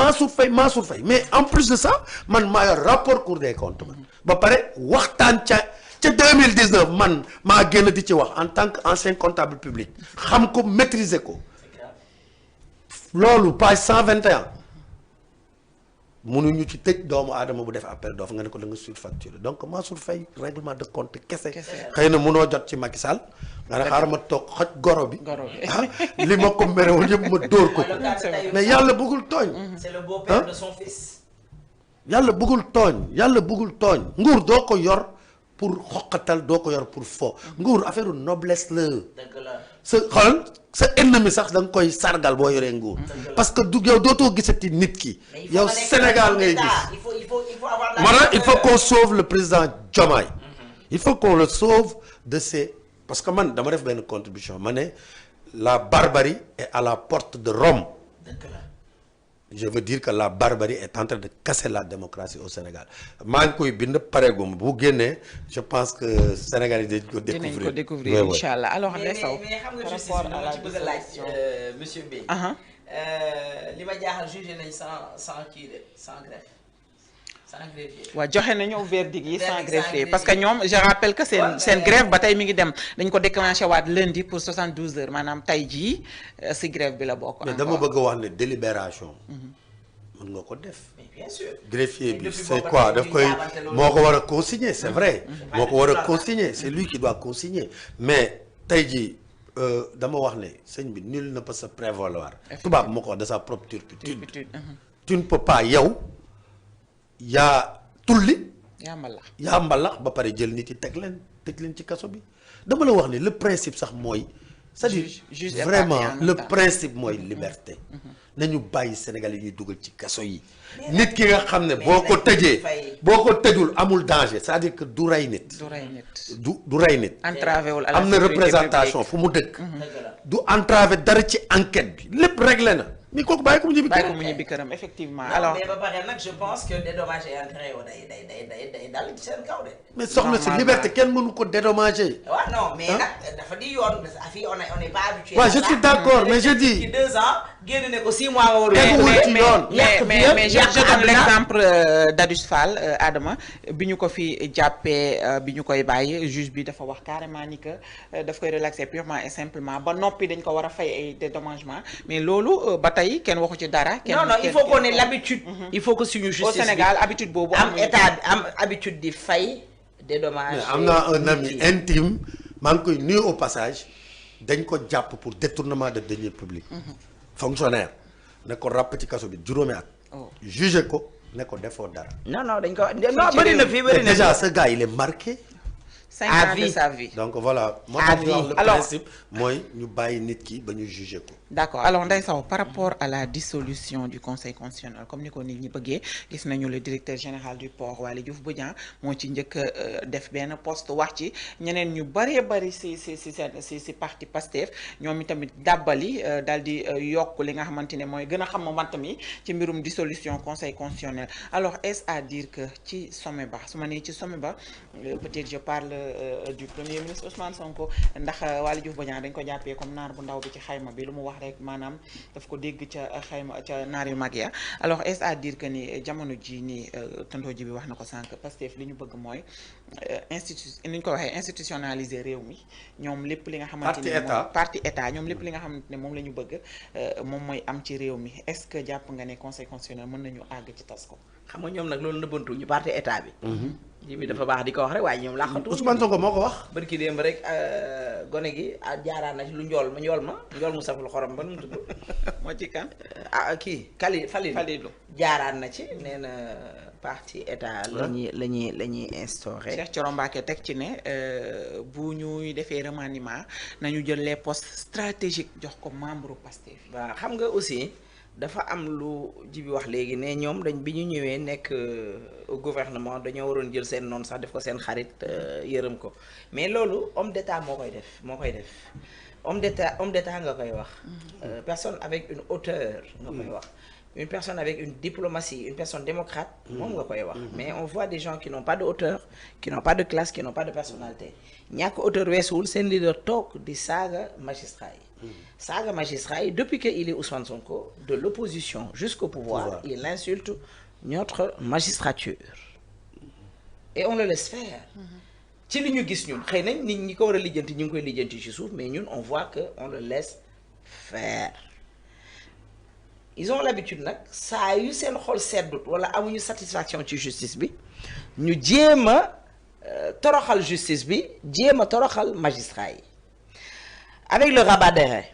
[SPEAKER 3] mais en plus de ça man maa yor rapport Cour des comptes man ba pare waxtaan ca 2019 man maa génn di ci wax en tant que ancien comptable public xam ko maîtriser ko loolu page 121 mënuñu ci tëj doomu aadama bu def appel d'offre nga ne ko da nga surfacturé donc Mansour Faye règlement de compte kese xëy na mënoo jot ci Macky Sall nga ne xaaral ma toog xoj goro bi li ma ko merewoon yëpp ma dóor ko mais yàlla bëggul tooñ.
[SPEAKER 2] C'est le beau-père de son fils.
[SPEAKER 3] yàlla bëggul tooñ nguur doo ko yor pour xoqatal doo ko yor pour fo nguur affaire noblesse la.
[SPEAKER 2] dëgg la
[SPEAKER 3] sa ennemi sax da nga koy sargal boo yoree nguur. parce que du yow dootoo gisati nit ki. yow Sénégal ngay gis. il faut qu'on sauve le président Diomaye. il faut qu'on le sauve de ces. parce que man dama def benn contribution ma ne la barbarie est à la porte de Rome. je veux dire que la barbarie est en train de casser la démocratie au Sénégal maa ngi koy bind pareegum bu génnee je pense que Sénégal yi dinañ ko
[SPEAKER 1] découvrir incha allah alors
[SPEAKER 2] mais xam nga justice bi dama ci bëgg a laaj monsieur Bey. li ma jaaxal jugé nañ sans greffe. sans greffier.
[SPEAKER 1] waaw joxe nañu verdict yi sans greffier parce que ñoom je rappelle que seen grève ba tey mi ngi dem dañ ko déclenché waat lundi pour 72 heures maanaam tey jii si grève bi la bokk.
[SPEAKER 3] mais dama bëgg a wax ne délibération. mën nga ko def.
[SPEAKER 2] mais bien sûr.
[SPEAKER 3] greffier bi c'est quoi daf koy moo ko war a consigner c'est vrai. moo ko war a consigner c'est lui qui doit consigner mais tey jii dama wax ne sëñ bi nul ne peut se prévaloir. tubaab moo ko wax de sa propre turpitude. tu ne peux pas yow. yaa tulli. yaa mbalax ba pare jël nit yi tëj leen ci kaso bi dama la wax ni le principe sax mooy. c'est-à-dire vraiment le principe mooy liberté. nañu bàyyi Sénégal yi ñuy dugal ci kaso yi. nit ki nga xam ne boo ko tëjul amul danger c'est-à-dire que du rey nit. du rey nit.
[SPEAKER 1] entravé wul
[SPEAKER 3] am na représentation fu mu dëkk. du entravé dara ci enquête bi lépp réglé na. mais kooku bàyyi ko mu ñibbi këram
[SPEAKER 1] effectivement.
[SPEAKER 2] alors mais ba pare nag je pense que dédommagé intérêt yoo day dal ci seen kaw de.
[SPEAKER 3] mais soxna si liberté kenn mënu ko dédommager.
[SPEAKER 2] waaw non mais nag dafa di yoon fii on est pas habitué.
[SPEAKER 3] waaw je suis d'accord mais je dis.
[SPEAKER 2] ci 2 ans génn ne ko 6 mois nga war
[SPEAKER 1] mais je donne l'exemple d'Adus Fall Adama bi ñu ko fi jàppee bi ñu koy bàyyi juge bi dafa wax carrément ni que daf koy relaxer purement et simplement ba noppi dañ ko war a fay ay dédommagement mais loolu ba tey kenn waxu ci dara.
[SPEAKER 2] non il faut qu'on ait l'habitude. il faut que suñu justice
[SPEAKER 1] au Sénégal habitude boobu
[SPEAKER 2] am état am habitude di fay dédommagement.
[SPEAKER 3] am naa un ami intime maa ngi koy nuyu au passage dañ ko jàpp pour détournement de deniers publics. fonctionnaire ne ko ràpp ci kaso bi juróomi at. jugé ko ne ko defoo dara.
[SPEAKER 2] non dañ ko non bëri na fii bëri na
[SPEAKER 3] déjà ce gars il est marqué.
[SPEAKER 1] 5 ans de sa vie.
[SPEAKER 3] donc voilà moo tax ñu wax le principe mooy ñu bàyyi nit ki ba ñu jugé ko.
[SPEAKER 1] d'accord alors Ndeye Sow par rapport à la dissolution du conseil constitutionnel comme ni ko nit ñi bëggee gis nañu le directeur général du port Waly Diouf Bodian moo ci njëkk def benn poste wax ci ñeneen ñu bëree bëri si parti Pastef ñoom itamit dàbbali daal di yokk li nga xamante ne mooy gën a xam mant mi ci mbirum dissolution conseil constitutionnel alors est-ce à dire que ci sommet ba su ma nee ci sommet ba peut-être je parle du premier ministre Ousmane Sonko ndax Waly Diouf Bodian dañ ko jàppee comme naar bu ndaw bi ci xayma bi lu mu wax rek maanaam daf ko dégg ca xayma ca naar yu mag ya alors est-ce à dire que ni jamono ji ni tonton ji bi wax na ko sànq Pastef li ñu bëgg mooy ni ñu ko waxee institutionnaliser réew mi ñoom lépp li nga xamante ni parti état ñoom lépp li nga xamante ne moom la ñu bëgg moom mooy am ci réew mi est-ce que jàpp nga ne conseil constitutionnel mën nañu àgg ci tas ko.
[SPEAKER 2] xam nga ñoom nag loolu nëbbantu ñu parti état bi. ji bi dafa baax di ko wax rek waaye ñoom làqatu.
[SPEAKER 3] Ousmane Sonko moo ko wax.
[SPEAKER 2] barki démb rek gone gi jaaraan na ci lu njool mu saful xorom ba nu mu tudd.
[SPEAKER 1] moo ci kan.
[SPEAKER 2] kii Falilou jaaraan na ci nee na parti état la ñuy instauré.
[SPEAKER 1] Cheikh Thioro Mbacké teg ci ne bu ñuy defee remaniement nañu jël les postes stratégiques jox ko membre Pastef.
[SPEAKER 2] waaw xam nga aussi dafa am lu Djibi wax léegi ne ñoom dañ bi ñu ñëwee nekk au gouvernement dañoo waroon jël seen noonu sax def ko seen xarit yërëm ko mais loolu homme d'état moo koy def homme d'état nga koy wax personne avec une hauteur nga koy wax une personne avec une diplomatie une personne démocrate moom nga koy wax mais on voit des gens qui n'ont pas de hauteur qui n'ont pas de classe qui n'ont pas de personnalité ñàkk hauteur weesuwul seen leader toog di saaga magistrat yi saaga magistrat yi depuis que il est Ousmane Sonko de l'opposition jusqu'au pouvoir il insulte notre magistrature et on le laisse faire ci li ñu gis ñun xëy nañ nit ñi ko war a lijjanti ñu ngi koy lijjanti ci suuf mais ñun on voit que on le laisse faire ils ont l'habitude nag saa yu seen xol seddut wala amuñu satisfaction ci justice bi ñu jéem a toroxal justice bi jéem a toroxal magistrat yi avec le rabat d'arrêt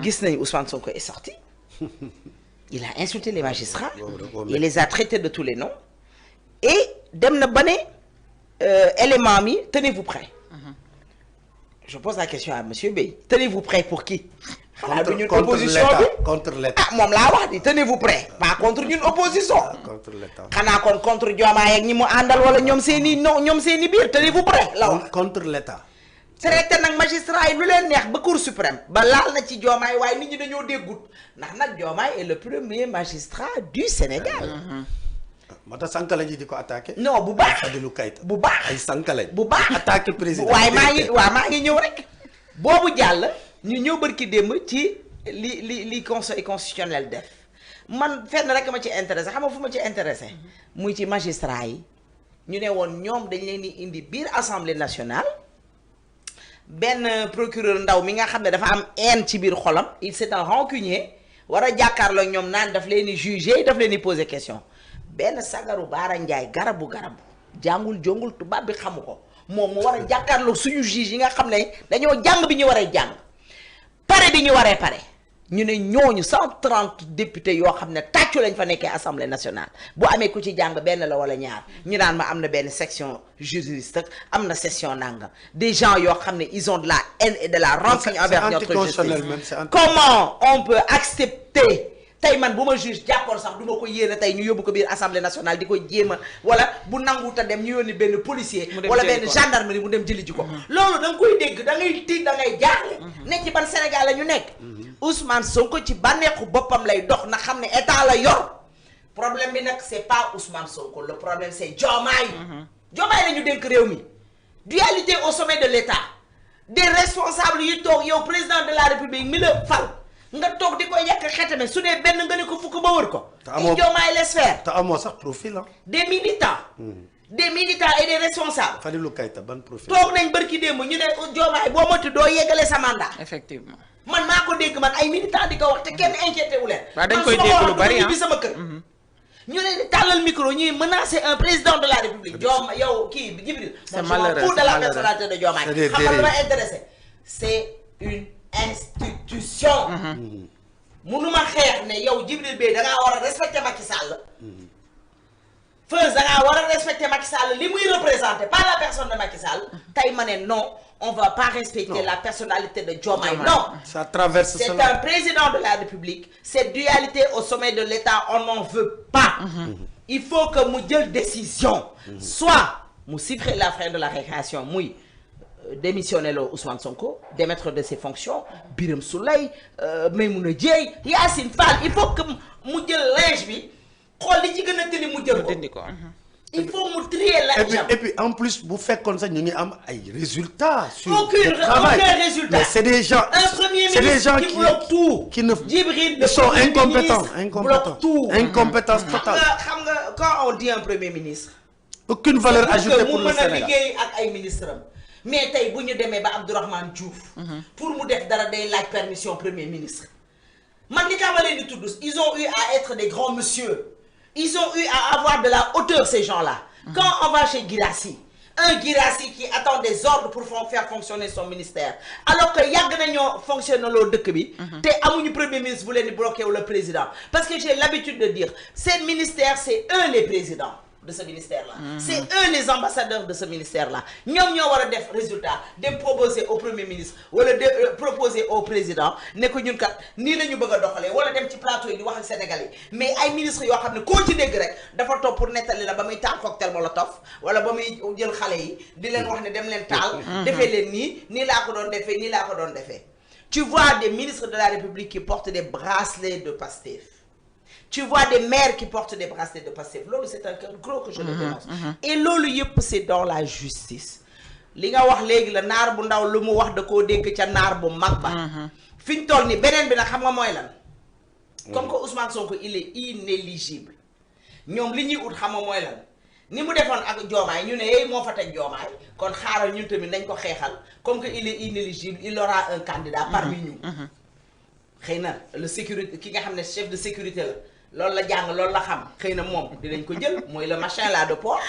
[SPEAKER 2] gis nañ Ousmane Sonko est sorti il a insulté les magistrats il les a traités de tous les noms et dem na ba ne élément mi tenez-vous prêt je pose la question à monsieur Bey tenez-vous prêt pour qui xanaa du ñun opposition bi
[SPEAKER 3] contre l'État
[SPEAKER 2] moom laa wax di tenez-vous prêt pas contre ñun opposition
[SPEAKER 3] contre l'État
[SPEAKER 2] xanaa kon contre Diomaye ak ñi mu àndal wala ñoom seeni non ñoom seeni biir tenez-vous prêt la wax
[SPEAKER 3] contre l'État
[SPEAKER 2] traité nag magistrat yi lu leen neex ba Cour suprême ba laal na ci Diomaye waaye nit ñi dañoo déggut ndax nag Diomaye est le premier magistrat du Sénégal
[SPEAKER 3] moo tax Sankalañ di ko attaqué
[SPEAKER 2] non bu baax
[SPEAKER 3] Fadilou Keïta
[SPEAKER 2] bu baax
[SPEAKER 3] ay Sankalañ
[SPEAKER 2] bu baax
[SPEAKER 3] attaqué président
[SPEAKER 2] waaye maa ngi ñëw rek boobu jàll ñu ñëw bërki démb ci li conseil constitutionnel def man fenn rek ma ci intéressé xam nga fu ma ci intéressé muy ci magistrat yi ñu ne woon ñoom dañ leen di indi biir assemblée nationale benn procureur ndaw mi nga xam ne dafa am haine ci biir xolam il c'est un rancunier war a jàkkaarloo ñoom naan daf leen di juger daf leen di poser question benn sagaru Baara Ndiaye garabu jàngul jongul tubaab bi xamu ko moom mu war a jàkkaarloo suñu juge yi nga xam ne dañoo jàng bi ñu waree jàng pare bi ñu waree pare ñu ne ñooñu 130 députés yoo xam ne tàccu lañ fa nekkee assemblée nationale bu amee ku ci jàng benn la wala ñaar ñu naan ma am na benn section juriste am na session nangam des gens yoo xam ne ils ont de la haine et de la rancune envers notre justice comment on peut accepter tey man bu ma juge jàppoon sax du ma ko yéene tey ñu yóbbu ko biir assemblée nationale di ko jéem a wala bu nanguta dem ñu yónni benn policier wala benn gendarmerie mu dem jëli ji ko loolu da nga koy dégg da ngay tiit da ngay jaaxle nekk ci ban Sénégal la ñu nekk Ousmane Sonko ci bànneexu boppam lay dox na xam ne état la yor problème bi nag c'est pas Ousmane Sonko le problème c'est Diomaye Diomaye la ñu dénk réew mi dualité au sommet de l'état des responsables yu toog yow président de la république mi la fal nga toog di ko yàq xetame su dee benn nga ne ko fukk ba wër ko i Diomaye laisse faire
[SPEAKER 3] te amoo sax profil
[SPEAKER 2] des militants et des responsables
[SPEAKER 3] Fadilou Keïta ban profil
[SPEAKER 2] toog nañ bërki démb ñu ne Diomaye boo moytu doo yeggale sa mandat
[SPEAKER 1] effectivement
[SPEAKER 2] man maa ko dégg man ay militants di ko wax te kenn inquiété wu leen
[SPEAKER 1] waaw dañ koy dégg lu bari
[SPEAKER 2] bi sama kër ñu leen di tàllal micro ñuy menacer un président de la république Diomaye yow kii Djibril
[SPEAKER 1] c'est malheureux
[SPEAKER 2] pour de la personnalité de Diomaye xam nga lu ma intéressé c'est une institution munuma xeex ne yow Djibril Bey da ngaa war a respecter Macky Sall Feuz da ngaa war a respecter Macky Sall li muy représenter pas la personne de Macky Sall tey ma ne non on va pas respecter la personnalité de Diomaye non
[SPEAKER 3] ça traverse
[SPEAKER 2] c'est un président de la République cette dualité au sommet de l'État on n'en veut pas il faut que mu jël décision soit mu siffler la fin de la récréation muy démissionner le Ousmane Sonko démettre de ses fonctions Birame Souleye Maïmouna Dièye Yacine Fall il faut que mu jël linge bi xool li ci gën a tëli mu jël ko il faut mu trier linge
[SPEAKER 3] et puis en plus bu fekkoon sax ñu ngi am ay résultats sur
[SPEAKER 2] aucun résultat
[SPEAKER 3] mais c'est des gens
[SPEAKER 2] un premier ministre qui bloque tout
[SPEAKER 3] qui ne
[SPEAKER 2] Djibril
[SPEAKER 3] ils sont incompétents
[SPEAKER 2] bloque tout
[SPEAKER 3] incompétence totale
[SPEAKER 2] xam nga quand on dit un premier ministre
[SPEAKER 3] aucune valeur ajoutée pour le Sénégal
[SPEAKER 2] mu mën a liggéey ak ay ministres am mais tey bu ñu demee ba Abdourahmane Diouf pour mu def dara day laaj permission premier ministre man li tax ma leen di tudd ils ont eu à être des grands monsieur ils ont eu à avoir de la hauteur ces gens-là quand on va chez Guirassy un Guirassy qui attend des ordres pour faire fonctionner son ministère alors que yàgg nañoo fonctionner loo dëkk bi te amuñu premier ministre bu leen di bloqué wu le président parce que j'ai l'habitude de dire seen ministère c'est eux les présidents de ce ministère-là. C'est eux les ambassadeurs de ce ministère-là. ñoom ñoo war a def résultat dem proposer au premier ministre wala proposer au président ne ko ñun kat nii la ñu bëgg a doxalee wala dem ci plateau yi di wax ak Sénégalais yi mais ay ministres yoo xam ne koo ci dégg rek dafa topp pour nettali la ba muy taal cocktail molotov wala ba muy jël xale yi di leen wax ne dem leen taal. defee leen nii laa ko doon defee nii laa ko doon defee. Tu vois des ministres de la République qui portent des bracelets de Pastef. Tu vois des maires qui portent des bracelets de Pastef. Lolo, c'est un cœur gros que je le dénonce. Et lolo, c'est dans la justice. Li nga wax légui la nar bu ndaw lu mu wax da ko dégg ca nar bu mag ba. Fiñ toll ni benen bi nak xam nga moy lan. Comme que Ousmane Sonko il est inéligible. Ñom li ñuy ut xam nga moy lan. Ni mu defoon ak Diomaye ñu ne yey moo fa teg Diomaye kon xaaral ñun tamit nañ ko xeexal comme que il est inéligible il aura un candidat parmi nous. xëy na le sécurité ki nga xam ne chef de sécurité la loolu la jàng loolu la xam xëy na moom dinañ ko jël mooy le machin là de port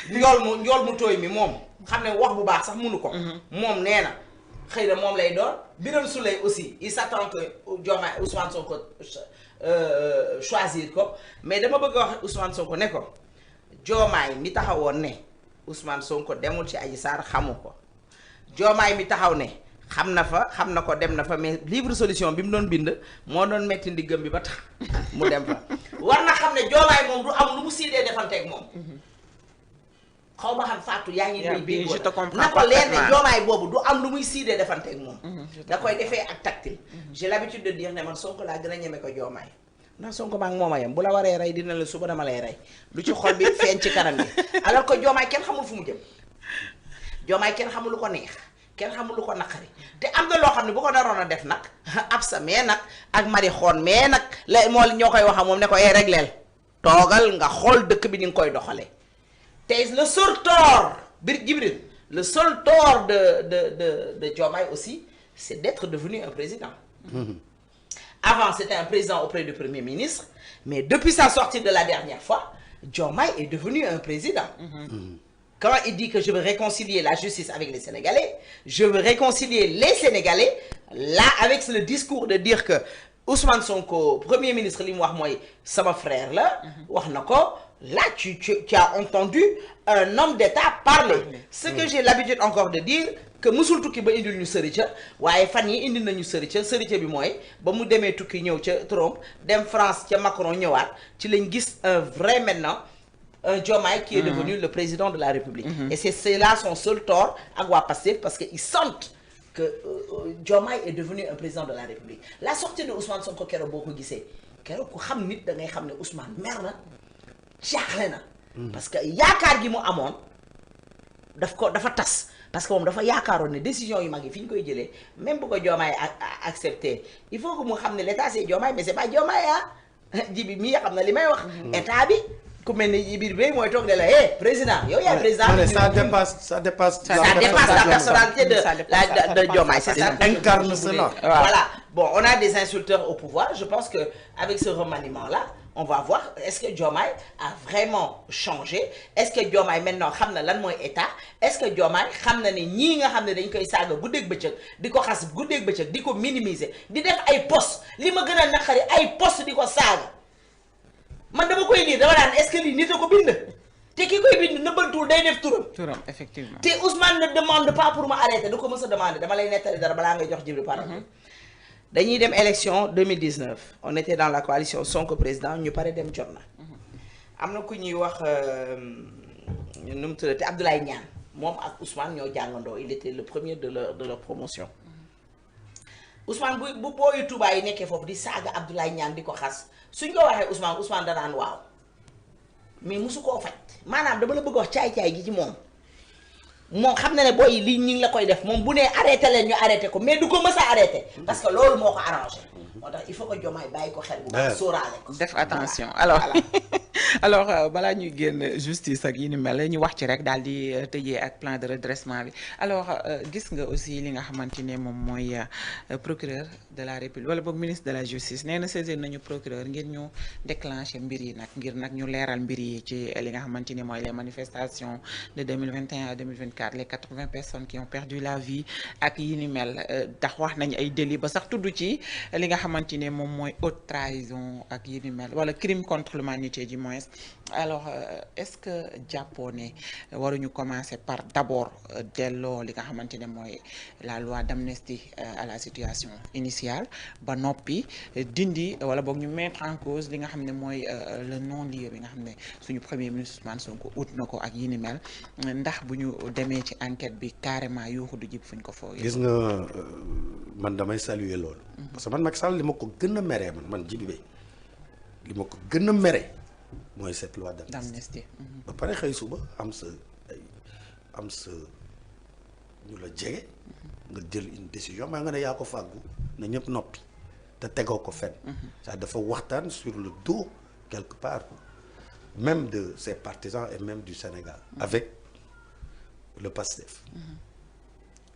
[SPEAKER 2] njool mu tooy mi moom xam ne wax bu baax sax mënu ko. moom nee na xëy na moom lay doon Birame Souleye aussi il s'attend que Diomaye Ousmane Sonko choisir ko mais dama bëgg a wax Ousmane Sonko ne ko. Diomaye mi taxawoon ne Ousmane Sonko demul ci Adji Sarr xamu ko Diomaye mi taxaw ne xam na fa xam na ko dem na fa mais livre solution bi mu doon bind moo doon metti ndiggam bi ba tax mu dem fa war na xam ne Diomaye moom du am lu mu siidee defanteeg moom xaw ma xam Fatou yaa ngi dégg bii na ko leen ne Diomaye boobu du am lu muy siidee defanteeg moom da koy defee ak tactile j'ai l'habitude de dire ne man Sonko laa gën a ñeme ko Diomaye ndax Sonko maa ngi moom a yem bu la waree rey dina la suba dama lay rey lu ci xol bi feeñ ci kanam bi alors que Diomaye kenn xamul fu mu jëm Diomaye kenn xamul lu ko neex kenn xamul lu ko naqari te am na loo xam ne bu ko naroon a def nag ab sa mais nag ak mari xoon mais nag la moo ñoo koy wax moom ne ko régleel toogal nga xool dëkk bi ni nga koy doxalee te le seul tort Djibril le seul tort de Diomaye aussi c'est d'être devenu un président. Avant, c'était un président auprès du Premier ministre, mais depuis sa sortie de la dernière fois, Diomaye est devenu un président. Quand il dit que je veux réconcilier la justice avec les Sénégalais, je veux réconcilier les Sénégalais, là, avec le discours de dire que Ousmane Sonko, Premier ministre, c'est mon frère, là, là, tu as entendu un homme d'État parler. Ce que j'ai l'habitude encore de dire, que musul tukki ba indil ñu sëri ca waaye fan yi indi nañu sëri ca bi mooy ba mu demee tukki ñëw ca Trump dem France ca Macron ñëwaat ci lañ gis un vrai maintenant un Diomaye qui est devenu le président de la République et c'est là son seul tort ak waa Pastef parce que ils sentent que Diomaye est devenu un président de la République la sortie de Ousmane Sonko keroog boo ko gisee keroog ku xam nit da ngay xam ne Ousmane mer na jaaxle na parce que yaakaar gi mu amoon dafa tas parce que moom dafa yaakaaroon ne décision yu mag yi fi ñu koy jëlee même bu ko Diomaye accepté il faut que mu xam ne l'état c'est Diomaye mais c'est pas Diomaye jibi mii xam na li may wax état bi ku mel ni Djibril Bey mooy toog de la président yow yaay président
[SPEAKER 3] ça dépasse
[SPEAKER 2] la personnalité de Diomaye c'est ça
[SPEAKER 3] incarne cela
[SPEAKER 2] voilà bon on a des insulteurs au pouvoir je pense que avec ce remaniement là on va voir est-ce que Diomaye a vraiment changé est-ce que Diomaye maintenant xam na lan mooy état est-ce que Diomaye xam na ne ñii nga xam ne dañ koy saaga guddeeg bëccëg di ko xas guddeeg bëccëg di ko minimiser di def ay post li ma gën a naqari ay post di ko saaga man dama koy lire dama naan est-ce que lii nit a ko bind te ki koy bind nëbbantuwul day def turam
[SPEAKER 1] effectivement
[SPEAKER 2] te Ousmane ne demande pas pour ma arrêter du ko mës a demander dama lay nettali dara balaa ngay jox Djibril parole dañuy dem élection 2019 on était dans la coalition Sonko président ñu pare dem jot na am na ku ñuy wax nu mu tuddati Abdoulaye Niane moom ak Ousmane ñoo jàngandoo il était le premier de leur promotion Ousmane bu booyu Touba yi nekkee foofu di saaga Abdoulaye Niane di ko xas suñ ko waxee Ousmane danaan waaw mais mosu koo faj maanaam dama la bëgg wax caay-caay gi ci moom xam na ne booy lii ñi ngi la koy def moom bu nee arrêté leen ñu arrêté ko mais du ko mës a arrêté parce que loolu moo ko arrangé moo tax il faut que Diomaye bàyyi ko xel bu baax sóoraale ko
[SPEAKER 1] def attention alors balaa ñuy génn justice ak yi ni mel ñu wax ci rek daal di tëjee ak plan de redressement bi alors gis nga aussi li nga xamante ne moom mooy procureur de la République wala boog ministre de la justice nee na saisir nañu procureur ngir ñu déclencher mbir yi nag ngir nag ñu leeral mbir yi ci li nga xamante ni mooy les manifestations de 2021 à 2024 les 80 personnes qui ont perdu la vie ak yi ni mel tax wax nañ ay délits ba sax tudd ci li nga xamante ne moom mooy haute trahison ak yi ni mel wala crime contre l'humanité du moins moins alors est-ce que jàppoo ne waruñu commencer par d'abord delloo li nga xamante ne mooy la loi d'amnistie à la situation initiale ba noppi dindi wala boog ñu mettre en cause li nga xam ne mooy le non-lieu bi nga xam ne suñu premier ministre Ousmane Sonko ut na ko ak yi ni mel ndax bu ñu demee ci enquête bi carrément yuuxu du jib fuñ ko foogee.
[SPEAKER 3] gis nga man damay saluer loolu. parce que man Macky Sall li ma ko gën a meree man Djiby Bèye li ma ko gën a meree mooy cette loi d'amnistie. ba pare xëy suba am sa ñu la jege. nga jël une décision maa nga ne yaa ko fàggu na ñëpp noppi te tegoo ko fenn. ça dafa waxtaan sur le dos quelque part même de ses partisans et même du Sénégal. avec le PASTEF.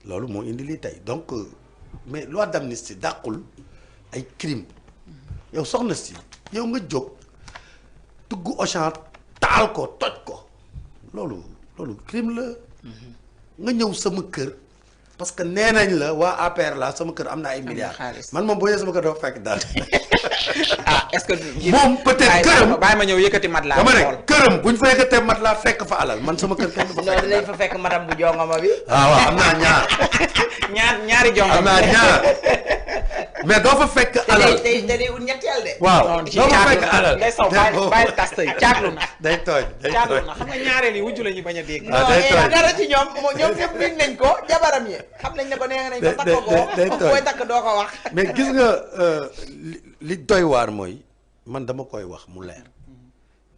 [SPEAKER 3] loolu moo indi lii tey donc mais loi d'amnistie dàqul ay crime yow soxna si yow nga jóg tugg Auchan taal ko toj ko loolu crime la. nga ñëw sama kër parce que nee nañ la waa APR la sama kër am na ay milliards man moom boo ñëwee sama kër dafa fekk daal.
[SPEAKER 1] est-ce que.
[SPEAKER 3] moom peut-être këram
[SPEAKER 1] bàyyi ma ñëw yëkkati mat laa.
[SPEAKER 3] dama ne këram bu ñu fa yëkkatee mat laa fekk fa alal man sama kër kenn du fa fekk.
[SPEAKER 2] non dinañ fa fekk madame bu jongama bi.
[SPEAKER 3] waaw am naa ñaar.
[SPEAKER 1] ñaari jongama
[SPEAKER 3] am naa ñaar mais doo fa fekk alal.
[SPEAKER 2] te day ut ñetteel de.
[SPEAKER 3] waaw doo fa fekk alal.
[SPEAKER 1] day saw bàyyi tas tey caaglu na.
[SPEAKER 3] day tooñ
[SPEAKER 1] xam nga ñaareel yi wujju la ñu bañ a dégg.
[SPEAKER 3] day tooñ
[SPEAKER 2] dara ci ñoom ñëpp miin nañ ko jabaram yi xam nañ ne ko nee nañ ko takk ko booy takk doo ko wax.
[SPEAKER 3] mais gis nga li doy waar mooy man dama koy wax mu leer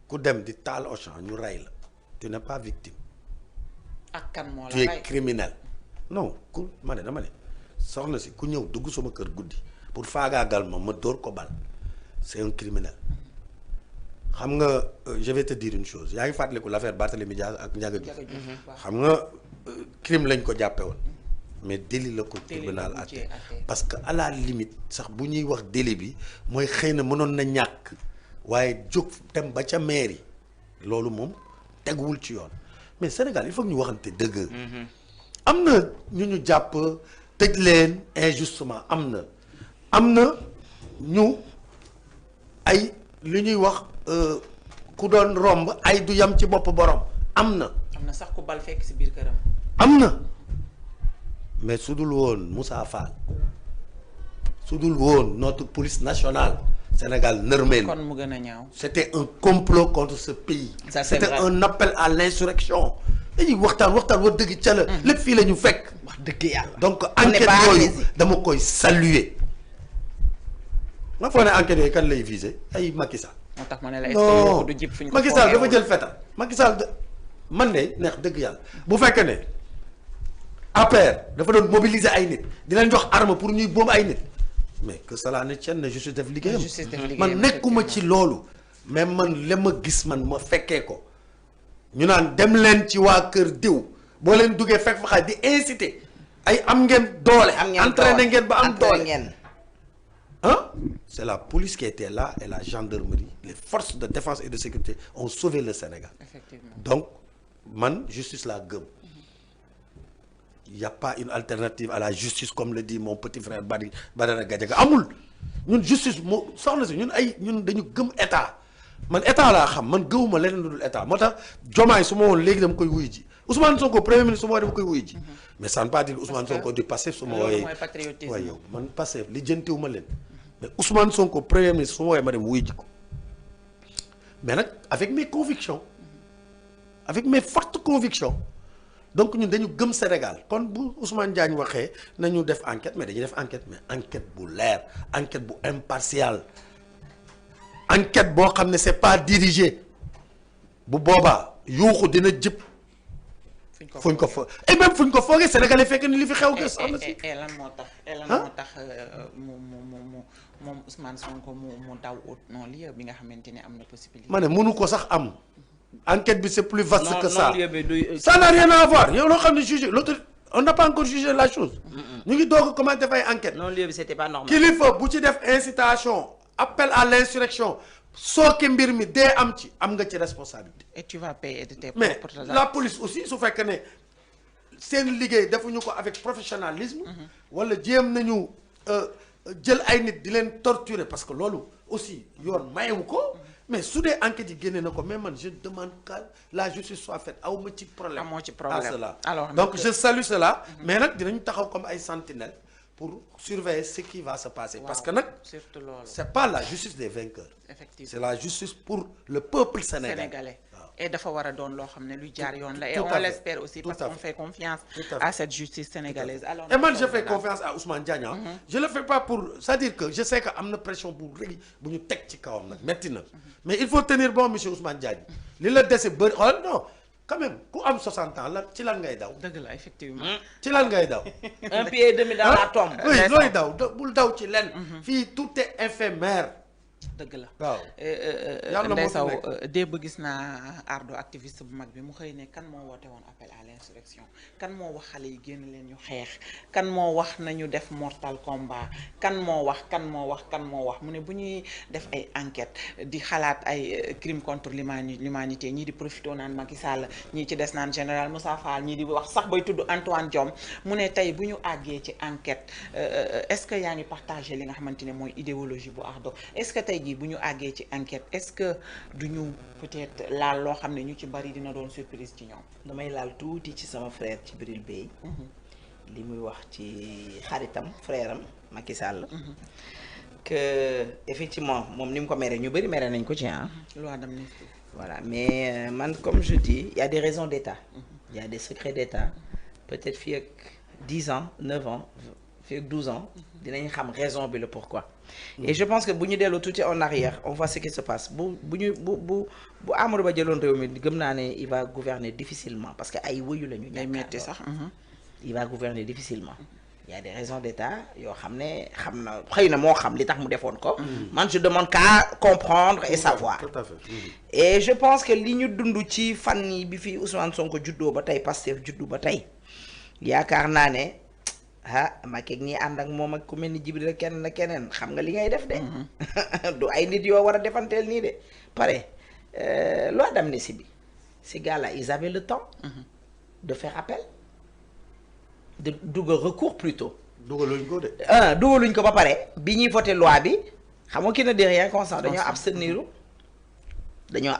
[SPEAKER 3] ku dem di taal Auchan ñu rey la tu n'es pas victime.
[SPEAKER 1] ak kan moo la
[SPEAKER 3] tu
[SPEAKER 1] rey
[SPEAKER 3] es criminel. non ku ma ne dama ne soxna si ku ñëw dugg sama kër guddi pour faagaagal ma dóor ko bal c'est un criminel. xam nga je vais te dire une chose yaa ngi fàttaliku l'affaire Barthélémy Dias ak Ndiaga Diouf xam nga crime lañ ko jàppe woon mais délit la ko tribunal àtte parce que à la limite sax bu ñuy wax délit bi mooy xëy na mënoon na ñàkk waaye jóg dem ba ca mairie loolu moom teguwul ci yoon mais Sénégal il faut que ñu waxante dëgg. am na ñu jàpp tëj leen injustement am na ñu ay li ñuy wax ku doon romb ay du yam ci bopp borom am na
[SPEAKER 1] sax ku bal fekk ci biir këram.
[SPEAKER 3] am na mais su dul woon Moussa Fall su dul woon notre police nationale Sénégal nërmeel.
[SPEAKER 1] kon mu gën a ñaaw.
[SPEAKER 3] c'était un complot contre ce pays.
[SPEAKER 1] Ça, c'est
[SPEAKER 3] c'était
[SPEAKER 1] vrai.
[SPEAKER 3] un appel à l'insurrection dañuy waxtaan wax dëgg ca la. lépp fii la ñu fekk.
[SPEAKER 2] wax dëgg yàlla.
[SPEAKER 3] donc enquête yooyu dama koy saluer. nga foog ne enquête yooyu kan lay viser ay Macky Sall.
[SPEAKER 1] moo tax ma ne la
[SPEAKER 3] non
[SPEAKER 1] est-ce que du jib fuñ ko
[SPEAKER 3] Macky Sall dafa jël fetal Macky Sall man de neex dëgg yàlla bu fekkee ne APR dafa doon mobiliser ay nit di leen jox arme pour ñuy boom ay nit mais que cela ne tienne na justice def liggéeyam man nekkuma ci loolu mais man la ma gis man ma fekkee ko ñu naan dem leen ci waa kër diw boo leen duggee fekk fa xaaj di inciter ay am ngeen doole entraîné ngeen ba am doole hein c'est la police qui était là et la gendarmerie les forces de défense et de sécurité ont sauvé le Sénégal.
[SPEAKER 1] Effectivement.
[SPEAKER 3] Donc man justice laa gëm il y a pas une alternative à la justice comme le dit mon petit frère Badara Gadiaga amul ñun justice moo soxna si ñun dañu gëm état man état laa xam man gëwuma leneen lu dul état moo tax Diomaye su ma woon léegi dama koy wuyu ji Ousmane Sonko premier ministre su ma woowee dama koy wuyu ji mais ça ne veut pas dire Ousmane Sonko du Pastef su ma wooyee waaye yow man Pastef li jëntiwuma leen mais Ousmane Sonko premier ministre su ma woowee ma dem wuyu ji ko mais nag avec mes convictions avec mes fortes convictions donc ñun dañu gëm Sénégal kon bu Ousmane Diagne waxee nañu def enquête mais dañuy def enquête mais enquête bu leer enquête bu impartiale enquête boo xam ne c'est pas dirigé bu boobaa yuuxu dina jëpp fuñ ko foog et même fuñ ko foogee Sénégalais fekk ni li fi xew ke soxna si
[SPEAKER 1] lan moo tax moom Ousmane Sonko mu daw ut non lieu bi nga xamante ne am na possibilité
[SPEAKER 3] ma ne mënu ko sax am enquête bi c'est plus vaste que ça ça n'a rien à voir yow loo xam ne jugé l'autre on n'a pas encore jugé la chose ñu ngi doog a commencé fay enquête
[SPEAKER 2] non lieu bi c'était pas normal
[SPEAKER 3] kilifa bu ci def incitation appel à l'insurrection sooke mbir mi dee am ci am nga ci responsabilité
[SPEAKER 1] et tu vas payer de tes
[SPEAKER 3] mais
[SPEAKER 1] propres
[SPEAKER 3] la police aussi su fekkee ne seen liggéey defuñu ko avec professionnalisme wala jéem nañu jël ay nit di leen torturer parce que loolu aussi yoon mayewu ko mais su dee enquête yi génne na ko mais man je demande que la justice soit faite aw ma ci problème.
[SPEAKER 1] amoo ci problème
[SPEAKER 3] à cela.
[SPEAKER 1] alors
[SPEAKER 3] donc je salue cela. mais nag dinañu taxaw comme ay sentinelles pour surveiller ce qui va se passer. parce que nag
[SPEAKER 1] surtout loolu
[SPEAKER 3] c'est pas la justice des vainqueurs.
[SPEAKER 1] effectivement
[SPEAKER 3] c'est la justice pour le peuple sénégalais.
[SPEAKER 1] et dafa war a doon loo xam ne lu jaar yoon la et on l'espère aussi parce qu'on fait confiance à cette justice sénégalaise. Alors
[SPEAKER 3] et man je fais confiance à Ousmane Diagne. je le fais pas pour c'est-à-dire que je sais que am na pression bu rëy bu ñu teg ci kawam nag metti na mais il faut tenir bon monsieur Ousmane Diagne li la dese bëri xoolal non quand même ku am 60 ans la ci lan ngay daw.
[SPEAKER 1] dëgg la effectivement.
[SPEAKER 3] ci lan ngay daw.
[SPEAKER 2] un pied et demi dans la tombe.
[SPEAKER 3] oui looy daw bul daw ci lenn. fii tout est éphémère.
[SPEAKER 1] dëgg la
[SPEAKER 3] waaw
[SPEAKER 1] Ndeye Sow démb gis naa ardo activiste bu mag bi mu xëy ne kan moo woote woon appel à l'insurrection kan moo wax xale yi génn leen ñu xeex kan moo wax nañu def mortal combat kan moo wax mu ne bu ñuy def ay enquête di xalaat ay crime contre l'humanité ñii di profité naan Macky Sall ñii ci des naan général Moussa Fall ñii di wax sax bay tudd Antoine Diome mu ne tey bu ñu àggee ci enquête est-ce que yaa ngi partagé li nga xamante ne mooy idéologie bu ardo est-ce que tey jii bu ñu àggee ci enquête est-ce que duñu peut-être laal loo xam ne ñu ci bari dina doon surprise ci ñoom.
[SPEAKER 2] damay laal tuuti ci sama frère Djibril Bey li muy wax ci xaritam frère am Macky Sall. que effectivement moom ni mu ko mere ñu bari mere nañ ko ci
[SPEAKER 1] loi d'amnistie.
[SPEAKER 2] voilà mais man comme je dis il y a des raisons d'État. il y a des secrets d'État peut-être fii ak 10 ans 9 ans fii ak 12 ans dinañ xam raison bi le pourquoi. et je pense que bu ñu delloo tuuti en arrière on voit ce qui se passe bu Amadou Ba jëloon réew mi gëm naa ne il va gouverner difficilement parce que ay wëyu la ñu.
[SPEAKER 1] day metti sax.
[SPEAKER 2] il va gouverner difficilement. il y a des raisons d'État yoo xam ne xam na xëy na moo xam li tax mu defoon ko. man je demande qu'à comprendre et savoir.
[SPEAKER 3] tout à fait.
[SPEAKER 2] et je pense que li ñu dund ci fan yi bi fi Ousmane Sonko juddoo ba tey Pastef juddu ba tey yaakaar naa ne. Macky ñi ànd ak moom ak ku mel ni Jibril ak keneen xam nga li ngay def de. du ay nit yoo war a defanteel nii de pare loi d'amnistie bi ces gars-là ils avaient le temps. de faire appel de dugal recours plutôt.
[SPEAKER 3] dugaluñ ko de.
[SPEAKER 2] dugaluñ ko ba pare bi ñuy voté loi bi xam nga qui ne dit rien constant dañoo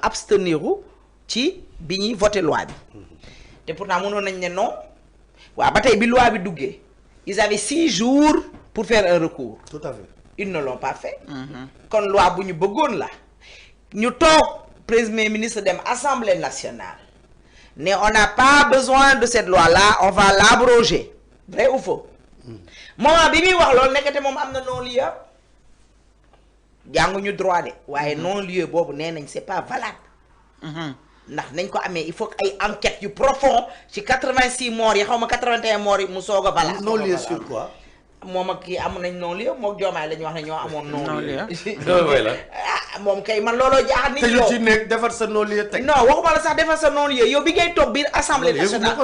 [SPEAKER 2] absteniru ci bi ñuy voté loi bi. te pourtant mënoon nañ ne non waaw ba tey bi loi bi duggee. ils avaient 6 jours pour faire un recours.
[SPEAKER 3] tout à fait.
[SPEAKER 2] ils ne l'ont pas fait. kon loi bu ñu bëggoon la. ñu toog premier ministre dem assemblée nationale. ne on n'a pas besoin de cette loi là on va l'abroger. vrai ou faux. moment bi muy wax loolu nekkate moom am na non-lieu. jànguñu droit de. waaye non-lieu boobu nee nañ c'est pas valable. ndax nañ ko amee il faut que ay enquêtes yu profond ci 86 morts yi xaw ma 81 morts yi mu soog a balaa.
[SPEAKER 3] non-lieu sur quoi.
[SPEAKER 2] moom ak kii amu nañ non-lieu moom Diomaye la ñuy wax ne ñoo amoon non-lieu. moom kay man looloo jaaxal nit yow
[SPEAKER 3] te ci nekk defar sa non-lieu teg.
[SPEAKER 2] non waxuma la sax defar sa non-lieu yow bi ngay toog biir assemblée nationale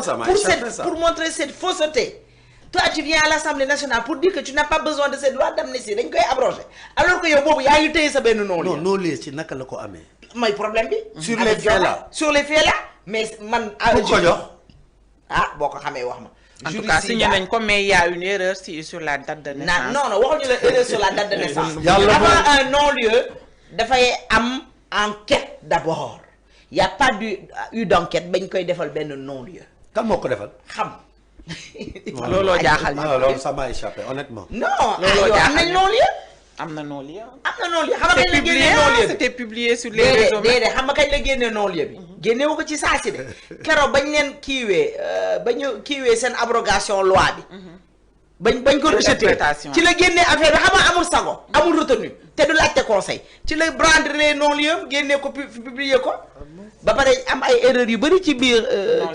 [SPEAKER 2] pour montrer cette fausseté. toi tu viens à l'Assemblée nationale pour dire que tu n'as pas besoin de cette loi d'amnistie dañ koy abroger alors que yow boobu yaa ngi téye sa benn non-lieu.
[SPEAKER 3] non non-lieu ci naka la ko amee.
[SPEAKER 2] mooy problème bi.
[SPEAKER 3] sur les faits là
[SPEAKER 2] sur les faits là mais man.
[SPEAKER 3] ku ko jox.
[SPEAKER 2] boo ko xamee wax ma.
[SPEAKER 1] en tout cas signé nañ ko mais il y a une erreur sur la date de naissance.
[SPEAKER 2] non waxuñu la erreur sur la date de naissance.
[SPEAKER 3] yàlla
[SPEAKER 2] avant un non-lieu dafay am enquête d'abord y a pas eu d'enquête bañ koy defal benn non-lieu.
[SPEAKER 3] kan moo ko defal.
[SPEAKER 2] xam.
[SPEAKER 1] looloo jaaxal ñu.
[SPEAKER 3] loolu ça m'a échappé honnêtement.
[SPEAKER 2] non looloo jaaxal am nañ non-lieu.
[SPEAKER 1] am na non-lieu.
[SPEAKER 2] xam nga kañ la génnee non-lieu bi
[SPEAKER 1] c'était publié sur les réseaux.
[SPEAKER 2] déedéet xam nga kañ la génnee non-lieu bi. génnewu ko ci saa si de. keroog bañ leen kiiwee seen abrogation loi bi. bañ ko rejeté ci la génnee affaire bi xam nga amul sago. amul retenu te du laajte conseil ci la brandre les non-lieu génnee ko publier ko. ba pare am ay erreurs yu bari ci biir.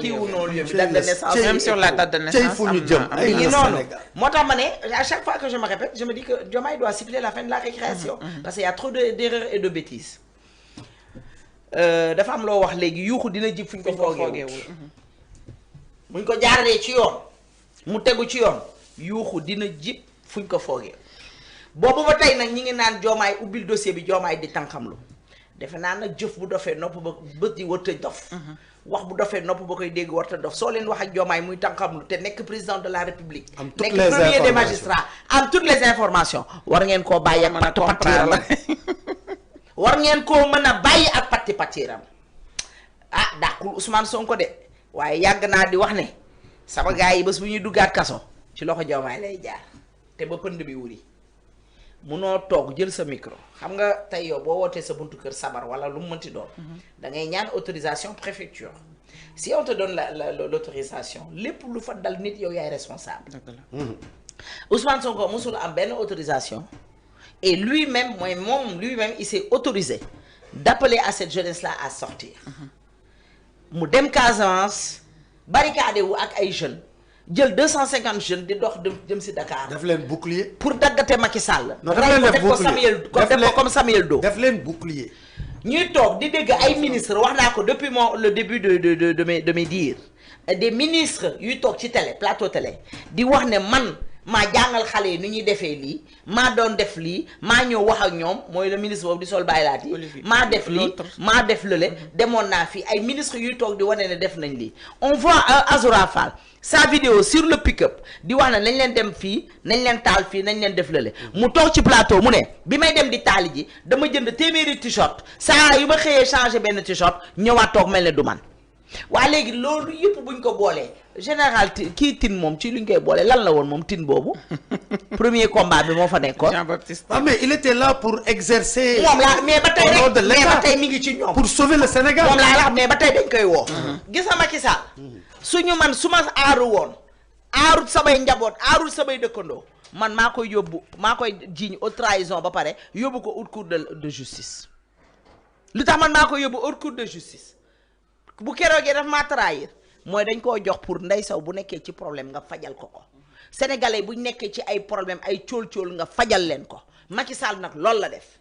[SPEAKER 2] kiiwu non-lieu bi date de naissance.
[SPEAKER 1] même sur la date de naissance
[SPEAKER 3] fu ñu jëm
[SPEAKER 2] ay noonu moo tax ma ne à chaque fois que je me répète je me dis que Diomaye doit siffler la fin de la récréation. parce qu'il y a trop d'erreurs et de bêtises. dafa am loo wax léegi yuuxu dina jib fu ñu ko foogeewul. buñ ko jaaralee ci yoon mu tegu ci yoon yuuxu dina jib fu ñu ko foogee boobu ba tey nag ñi ngi naan Diomaye ubbil dossier bi Diomaye di tànqamlu defe naa nag jëf bu dofee nopp ba bët yi warta dof. wax bu dofee nopp ba koy dégg warta dof soo leen wax ak Diomaye muy tànqamlu te nekk président de la République. nekk premier des magistrats am toutes les informations war ngeen koo bàyyi ak patt la war ngeen koo mën a bàyyi ak patti pattiram ah dàqul Ousmane Sonko de waaye yàgg naa di wax ne sama gars yi bés bu ñuy duggaat kaso ci loxo Diomaye lay jaar te ba pënd bi wuri munoo toog jël sa micro xam nga tey yow boo wootee sa buntu kër sabar wala lu mu mënti doon da ngay ñaan autorisation préfecture si on te donne l'autorisation lépp lu fa dal nit yow yaay responsable Ousmane Sonko mosul am benn autorisation et lui-même lui-même il s'est autorisé d'appeler à cette jeunesse-là à sortir mu dem Casamance barricade wu ak ay jeunes jël 250 jeunes di dox jëm si Dakar.
[SPEAKER 3] def leen bouclier.
[SPEAKER 2] pour daggate Macky Sall.
[SPEAKER 3] non def leen def bouclier
[SPEAKER 2] def ko comme Samuel Doe.
[SPEAKER 3] def leen bouclier.
[SPEAKER 2] ñuy toog di dégg ay ministres wax naa ko depuis le début de mes dires des ministres yuy toog ci télé plateau télé di wax ne man maa jàngal xale yi ni ñuy defee lii maa doon def lii maa ñëw wax ak ñoom mooy le ministre boobu di sol bàyyi laat yi maa def lii maa def lële demoon naa fi ay ministres yuy toog di wane ne def nañ lii on voit Azoura Fall sa vidéo sur le pick-up di wax ne nañ leen dem fii nañ leen taal fii nañ leen def lële mu toog ci plateau mu ne bi may dem di taali ji dama jënd téeméeri t-shirt saa yu ma xëyee changé benn t-shirt ñëwaat toog mel ne du man waa léegi loolu yëpp buñ ko boolee général kii tin moom ci luñ koy boole lan la woon moom tin boobu premier combat bi moo fa nekkoon.
[SPEAKER 1] Jean-Baptiste.
[SPEAKER 3] ah mais il était là pour exercer.
[SPEAKER 2] moom laa mais ba tey rek mais ba tey mi ngi ci ñoom.
[SPEAKER 3] pour sauver le Sénégal.
[SPEAKER 2] moom laa wax mais ba tey dañ koy woo. gis nga Macky Sall suñu man su ma aaru woon aarut samay njaboot aarut samay dëkkandoo man maa koy yóbbu maa koy jiiñ haute trahison ba pare yóbbu ko haute cour de justice lu tax man maa koy yóbbu haute cour de justice. bu keroogee daf maa trahir mooy dañ koo jox pour Ndeye Sow bu nekkee ci problème nga fajal ko sénégalais buñ nekkee ci ay problème ay cool-cool nga fajal leen ko Macky Sall nag loolu la def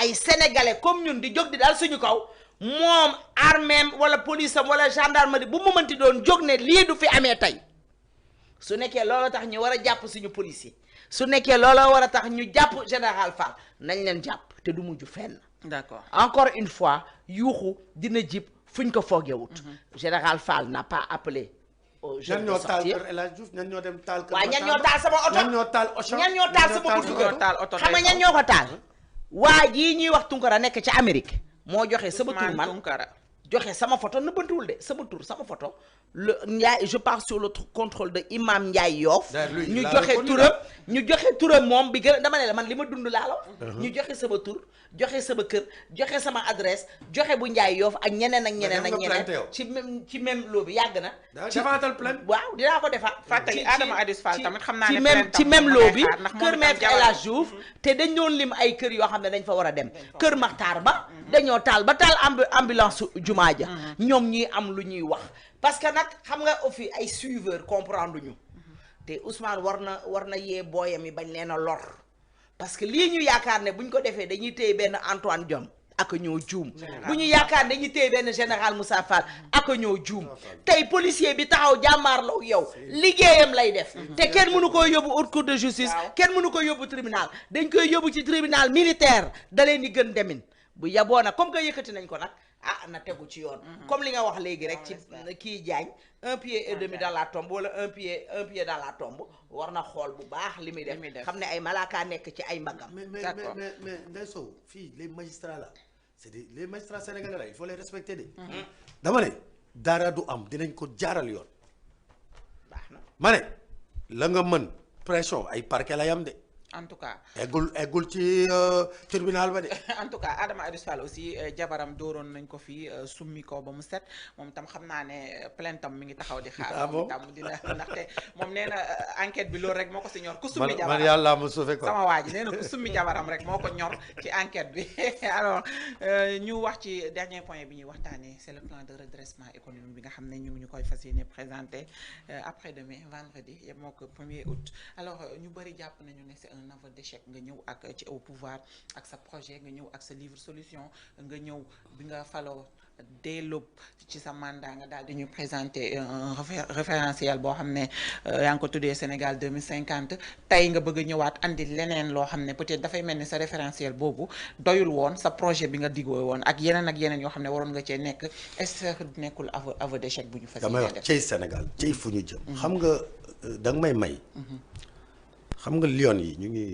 [SPEAKER 2] ay sénégalais comme ñun di jóg di daal suñu kaw moom armée wala police am wala gendarmerie bu mu mënti doon jóg ne lii du fi amee tey su nekkee loolu tax ñu war a jàpp suñu policier su nekkee loolu war a tax ñu jàpp général Fall nañ leen jàpp te du mujj fenn.
[SPEAKER 1] D'accord.
[SPEAKER 2] Encore une fois yuuxu dina jib fuñ ko foogewut général Fall n'a pas appelé aux jeunes de sortir
[SPEAKER 3] ñan ñoo dem taal
[SPEAKER 2] waaw ñan ñoo taal sama oto
[SPEAKER 3] ñan ñoo taal Auchan
[SPEAKER 2] ñan ñoo taal sama buntu kër xam nga ñan ñoo ko taal waa jii ñuy wax Tunkara nekk ci Amérique moo joxe sama tur man joxe sama photo nëbbantuwul de sama tur sama photo le Ndiaye je pars sur le contrôle de Imam Ndiaye Yoff ñu joxe turam moom bi gën a dama ne la man li ma dund laa la ñu joxe sama tur joxe sama kër joxe sama adresse joxe bu Ndiaye Yoff ak ñeneen ak ñeneen ak ñeneen ci même loo bi yàgg na
[SPEAKER 3] defaatal plainte
[SPEAKER 2] waaw dinaa ko defaat
[SPEAKER 1] fàttali Adama Adis Fall tamit xam naa ne
[SPEAKER 2] ci même loo bi kër Maître El Hadji Diouf te dañ doon lim ay kër yoo xam ne dañ fa war a dem kër Makhtar Ba dañoo taal ba taal ambulance jumaa ja ñoom ñuy am lu ñuy wax parce que nag xam nga fi ay suiveur comprendre ñu te Ousmane war na yee booyam yi bañ leen a lor parce que lii ñu yaakaar ne bu ñu ko defee dañuy téye benn Antoine Diome ak ñoo juum bu ñu yaakaar ne dañuy téye benn général Moussa Fall ak ñoo juum tey policier bi taxaw jàmmaarloo yow liggéeyam lay def te kenn mënu ko yóbbu haute cour de justice kenn mënu ko yóbbu tribunal dañ koy yóbbu ci tribunal militaire da leen di gën demin bu yaboo nag comme que yëkkati nañ ko nag na tegu ci yoon comme li nga wax léegi rek ci kii Diagne 1 pied et demi dans la tombe wala un pied dans la tombe war na xool bu baax li muy def xam ne ay malaaka nekk ci ay mbagam.
[SPEAKER 3] mais Ndeye Sow fii les magistrats là c'est les magistrats sénégalais là il faut les respecter de. dama ne dara du am dinañ ko jaaral yoon.
[SPEAKER 2] baax na
[SPEAKER 3] ma ne la nga mën pression ay parquet la yam de.
[SPEAKER 1] en tout cas
[SPEAKER 3] eggul ci tribunal ba de.
[SPEAKER 1] en tout cas Adama Adis Fall aussi jabaram dooroon nañ ko fii summi ko ba mu set moom tam xam naa ne plainte am mi ngi taxaw di xaar. moom tam dina ndaxte moom nee na enquête bi loolu rek moo ko si ñor. ku summi jabaram
[SPEAKER 3] man yàlla ma sauvé ko.
[SPEAKER 1] sama waa ji nee na ku summi jabaram rek moo ko ñor ci enquête bi alors ñu wax ci dernier point bi ñuy waxtaanee c'est le plan de redressement économique bi nga xam ne ñu ngi ñu koy fas yéene présenté après-demain vendredi yem moo ko 1er août alors ñu bëri jàpp nañu ne c'est un aveu d'échec nga ñëw ak ci au pouvoir ak sa projet nga ñëw ak sa livre solution nga ñëw bi nga faloo dès l'aube ci sa mandat nga daal di ñu présenter un référentiel boo xam ne yaa ngi ko tuddee Sénégal 2050 tey nga bëgg a ñëwaat andi leneen loo xam ne peut-être dafay mel ni sa référentiel boobu doyul woon sa projet bi nga diggoo woon ak yeneen yoo xam ne waroon nga cee nekk est-ce que nekkul aveu d'échec bu ñu fas yéene def.
[SPEAKER 3] damay wax cey Sénégal cey fu ñu jëm. xam nga da nga may. xam nga Lions yi ñu ngi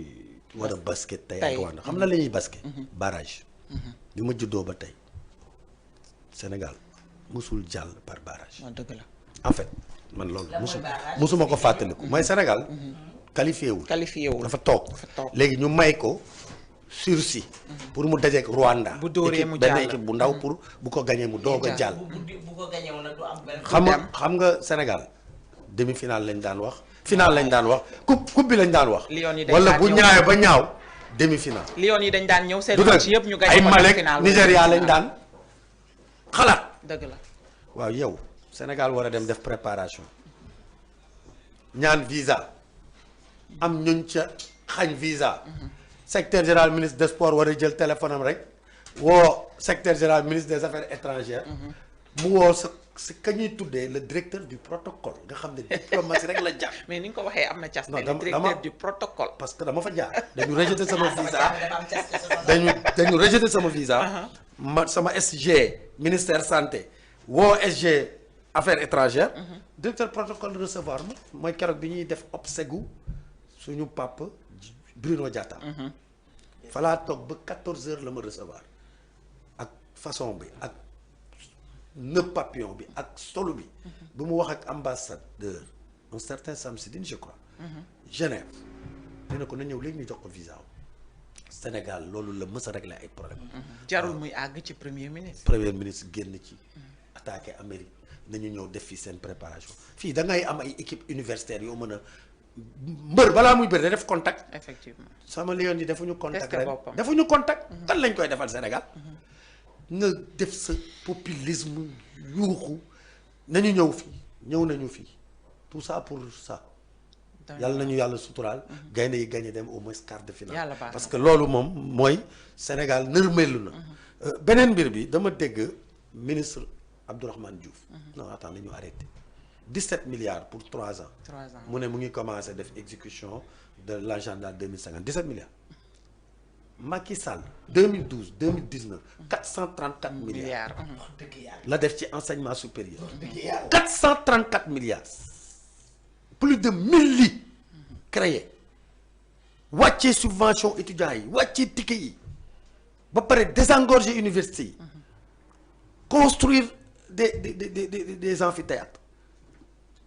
[SPEAKER 3] war a basket tey ak Rwanda xam na la ñuy basket. barrage. bi ma juddoo ba tey Sénégal musul jàll par barrage.
[SPEAKER 1] waaw dëgg la.
[SPEAKER 3] en fait man loolu musuma ko fàttaliku mooy Sénégal. qualifié wul dafa toog léegi ñu may ko sursis. pour mu dajeek Rwanda.
[SPEAKER 1] bu dóoree mu
[SPEAKER 3] benn équipe bu ndaw pour bu ko gañee mu doog a jàll.
[SPEAKER 2] bu ko gañee nag du am benn.
[SPEAKER 3] xam nga Sénégal demi-finale lañ daan wax. finale lañ daan wax coupe bi lañ daan wax. wala bu ñaawee ba ñaaw demi-finale.
[SPEAKER 1] Lions yi dañ daan ñëw seen match yëpp ñu gañe
[SPEAKER 3] ay Malek Nigéria lañ daan xalaat.
[SPEAKER 1] dëgg la.
[SPEAKER 3] waaw yow Sénégal war a dem def préparation ñaan visa am ñuñ ca xañ visa. secrétaire général ministre des sports war a jël téléphone am rek woo secrétaire général ministre des affaires étrangères. mu woo sa ka ñuy tuddee le directeur du protocole nga xam ne diplomatie rek la jaar.
[SPEAKER 1] mais ni nga ko waxee am na cas. le directeur du protocole.
[SPEAKER 3] parce que dama fa jaar dañu rejeté sama visa dañu rejeté sama visa. sama SG ministère santé woo SG affaires étrangères. directeur protocole recevoir ma mooy keroog bi ñuy def obsèque suñu papa Bruno Diatta. falaa toog ba 14h la ma recevoir ak façon bi ak nëb papillon bi ak solo bi. bu mu wax ak ambassadeur un certain Samsidine je crois. Genève dina ko na ñëw léegi ñu jox ko visa Sénégal loolu la mës a régler ay problème
[SPEAKER 1] jarul muy àgg ci premier ministre.
[SPEAKER 3] premier ministre génn ci attaqué Amérique nañu ñëw def fii seen préparation fii da ngay am ay équipe universitaire yoo mën a mbër balaa muy bëri da def contact.
[SPEAKER 1] effectivement
[SPEAKER 3] sama Lions yi defuñu contact ren defuñu contact. kan lañ koy defal Sénégal. nga def sa populisme yuuxu nañu ñëw fii ñëw nañu fii tout ça pour ça. yàlla nañu yàlla suturaal. gaynde yi gagné dem au moins quart de finale. parce que loolu moom mooy Sénégal nërmeelu na. beneen mbir bi dama dégg ministre Abdourahmane Diouf. non attends nañu arrêté 17 milliards pour 3 ans.
[SPEAKER 1] 3 ans
[SPEAKER 3] mu ne mu ngi commencé def exécution de l'agenda 2050 17 milliards. Macky Sall 2012 2019 434 milliards. la def ci enseignement supérieur. 434 milliards. plus de 1000 lits créés wàccee subvention étudiants yi wàccee ticket yi ba pare désengorger université yi construire des amphithéâtres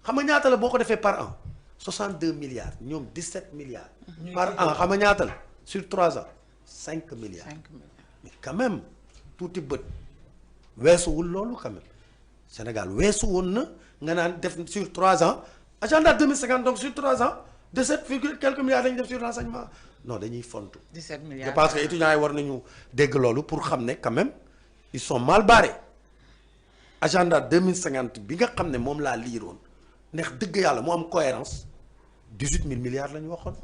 [SPEAKER 3] xam nga ñaata la boo ko defee par an 62 milliards ñoom 17 milliards. par an xam nga ñaata la sur 3 ans 5 milliards. mais quand même tuuti bët weesuwul loolu quand même Sénégal weesu woon na nga naan def sur 3 ans. agenda 2050 donc sur 3 ans 17 virgule quelques milliards dañuy def sur l'enseignement non dañuy fontu.
[SPEAKER 1] 17 milliards
[SPEAKER 3] je pense que étudiants yi war nañu dégg loolu pour xam ne quand même ils sont mal barrés agenda 2050 bi nga xam ne moom laa liiroon neex dëgg yàlla mu am cohérence 18 000 milliards la ñu waxoon.